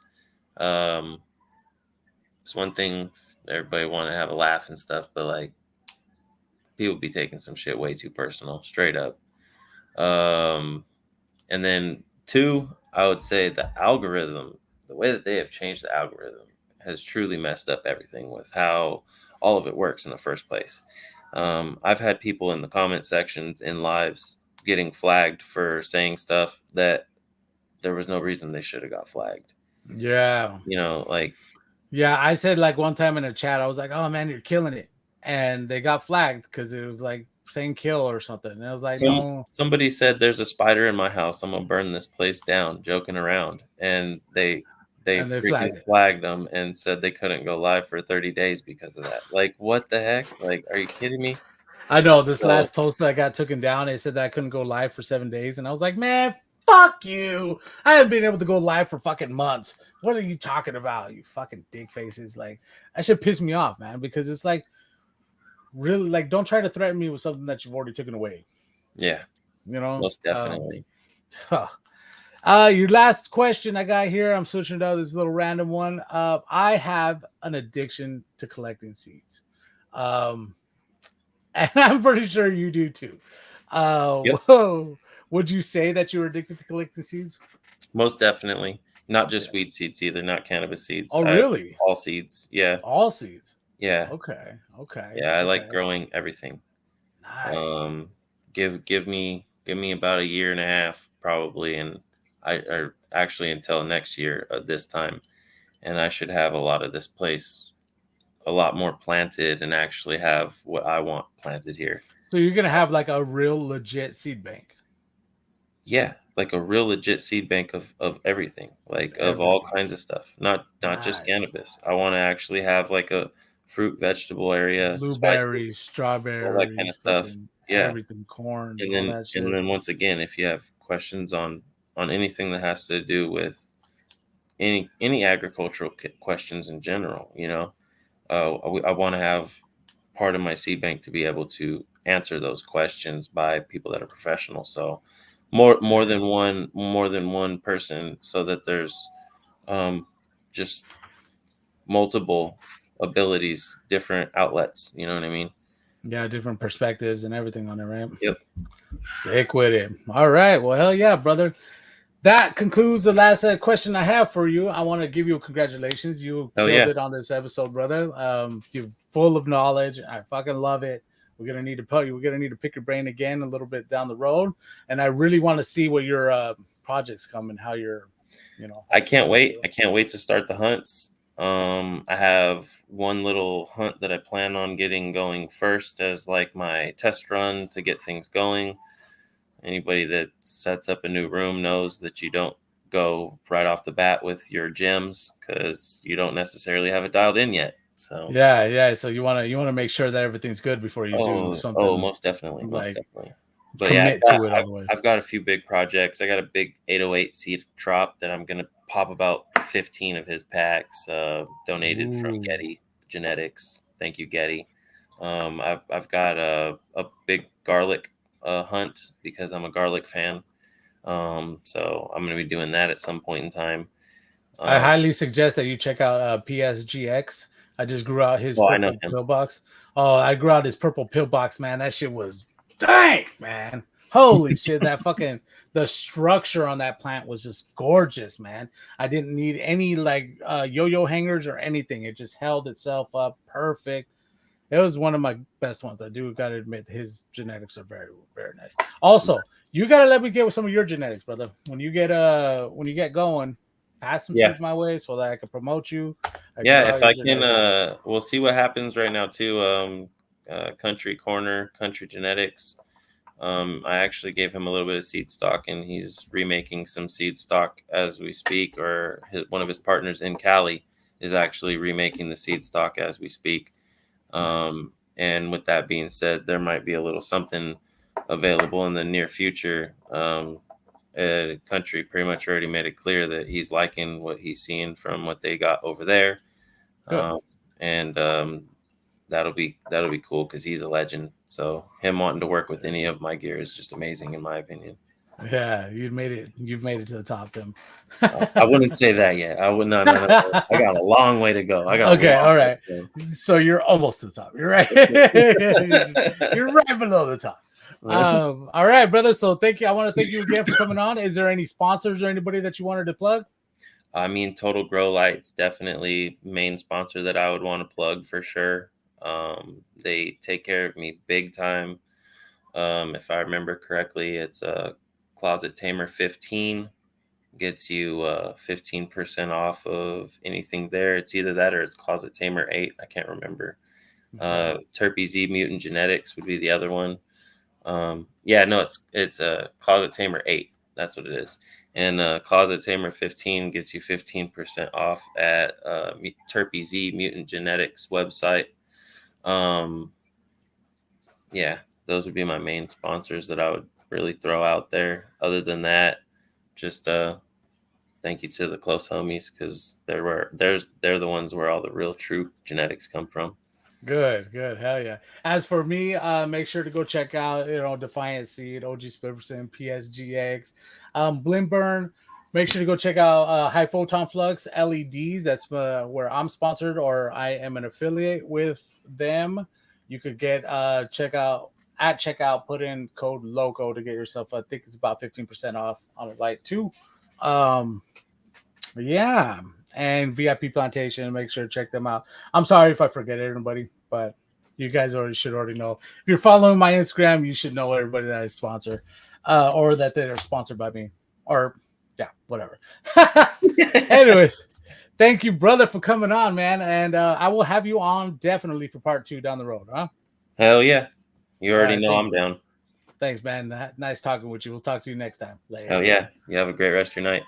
B: It's one thing everybody want to have a laugh and stuff, but like people be taking some shit way too personal, straight up. And then two, I would say the algorithm, the way that they have changed the algorithm has truly messed up everything with how all of it works in the first place. I've had people in the comment sections in lives getting flagged for saying stuff that there was no reason they should have got flagged.
A: Yeah.
B: You know, like.
A: Yeah, I said like one time in a chat, I was like, oh man, you're killing it. And they got flagged because it was like saying kill or something. And I was like, no.
B: Somebody said there's a spider in my house. I'm going to burn this place down, joking around. And they freaking flagged them and said they couldn't go live for 30 days because of that. Like, what the heck? Like, are you kidding me?
A: I know this last post that I got taken down, they said that I couldn't go live for 7 days. And I was like, man, fuck you. I haven't been able to go live for fucking months. What are you talking about, you fucking dick faces? Like, that shit piss me off, man, because it's like, really, like, don't try to threaten me with something that you've already taken away.
B: Yeah.
A: You know?
B: Most definitely.
A: Your last question I got here, I'm switching to this little random one. I have an addiction to collecting seeds. And I'm pretty sure you do too.
B: Yep.
A: Whoa. Would you say that you're addicted to collecting seeds?
B: Most definitely. Not just weed seeds either, not cannabis seeds.
A: Oh, really?
B: All seeds. Yeah.
A: All seeds.
B: Yeah.
A: Okay.
B: Yeah, I like growing everything.
A: Nice.
B: Give me about a year and a half probably, and I actually until next year at this time, and I should have a lot of this place a lot more planted and actually have what I want planted here.
A: So you're gonna have like a real legit seed bank.
B: Yeah, like a real legit seed bank of everything, like of all kinds of stuff. Not just cannabis. I want to actually have like a fruit vegetable area,
A: blueberries, strawberries,
B: all that kind of stuff. Yeah,
A: everything, corn,
B: and
A: all that shit.
B: And then once again, if you have questions on anything that has to do with any agricultural questions in general, you know, I want to have part of my seed bank to be able to answer those questions by people that are professional. So more than one person, so that there's just multiple abilities, different outlets. You know what I mean?
A: Yeah, different perspectives and everything on it, right?
B: Yep.
A: Sick with it. All right. Well, hell yeah, brother. That concludes the last question I have for you. I want to give you congratulations. You killed it on this episode, brother. You're full of knowledge. I fucking love it. We're gonna need to pick your brain again a little bit down the road, and I really want to see what your projects come and how you're, you know.
B: I can't wait. I can't wait to start the hunts. I have one little hunt that I plan on getting going first as like my test run to get things going. Anybody that sets up a new room knows that you don't go right off the bat with your gems because you don't necessarily have it dialed in yet. So
A: yeah. So you want to make sure that everything's good before you do something.
B: Oh, most definitely. But
A: commit to it all the way.
B: I've got a few big projects. I got a big 808 seed drop that I'm gonna pop about 15 of his packs, donated from Getty Genetics. Thank you, Getty. I've got a big garlic hunt because I'm a garlic fan. So I'm going to be doing that at some point in time.
A: I highly suggest that you check out PSGX. I just grew out his purple pillbox. Oh, I grew out his purple pillbox, man. That shit was dang, man. Holy shit, that fucking the structure on that plant was just gorgeous, man. I didn't need any like yo-yo hangers or anything. It just held itself up perfect. It was one of my best ones. I do gotta admit, his genetics are very, very nice. Also, you gotta let me get with some of your genetics, brother. When you get going, pass some
B: Yeah.
A: seeds my way so that I can promote you. I can
B: Yeah,
A: grow
B: if
A: your
B: I can,
A: genetics.
B: we'll see what happens right now too. Country Corner, Country Genetics. I actually gave him a little bit of seed stock, and he's remaking some seed stock as we speak. Or one of his partners in Cali is actually remaking the seed stock as we speak.
A: Nice.
B: And with that being said, there might be a little something available in the near future. Country pretty much already made it clear that he's liking what he's seeing from what they got over there,
A: Good.
B: um, and that'll be cool because he's a legend. So him wanting to work with any of my gear is just amazing in my opinion.
A: Yeah, you made it. You've made it to the top, Tim.
B: I wouldn't say that yet. I would not. No, no, no. I got a long way to go. I got a
A: Okay,
B: long
A: all
B: way
A: right.
B: to
A: So you're almost to the top. You're right. You're right below the top.
B: go.
A: All right, brother. So thank you. I want to thank you again for coming on. Is there any sponsors or anybody that you wanted to plug?
B: I mean, Total Grow Light's definitely main sponsor that I would want to plug for sure. They take care of me big time. If I remember correctly, it's a Closet Tamer 15 gets you 15% off of anything there. It's either that or it's Closet Tamer 8. I can't remember.
A: Okay.
B: Terpy Z Mutant Genetics would be the other one. Yeah, no, it's a Closet Tamer 8. That's what it is. And Closet Tamer 15 gets you 15% off at Terpy Z Mutant Genetics website. Um, yeah, those would be my main sponsors that I would really throw out there. Other than that, just thank you to the close homies because they're the ones where all the real true genetics come from.
A: Good, good. Hell yeah. As for me, make sure to go check out, Defiant Seed, OG Spiverson, PSGX, Blimburn. Make sure to go check out High Photon Flux LEDs. That's where I'm sponsored or I am an affiliate with them. You could get at checkout, put in code LOCO to get yourself, I think it's about 15% off on a light too. Um, yeah, and VIP Plantation. Make sure to check them out. I'm sorry if I forget everybody, but you guys should already know. If you're following my Instagram, you should know everybody that I sponsor, or that they're sponsored by me, or yeah, whatever. Anyways, thank you, brother, for coming on, man, and I will have you on definitely for part 2 down the road, huh?
B: Hell yeah, you
A: All
B: already
A: right,
B: know I'm down.
A: thanks, man. Nice talking with you. We'll talk to you next time.
B: Hell
A: Later.
B: yeah, you have a great rest of your night.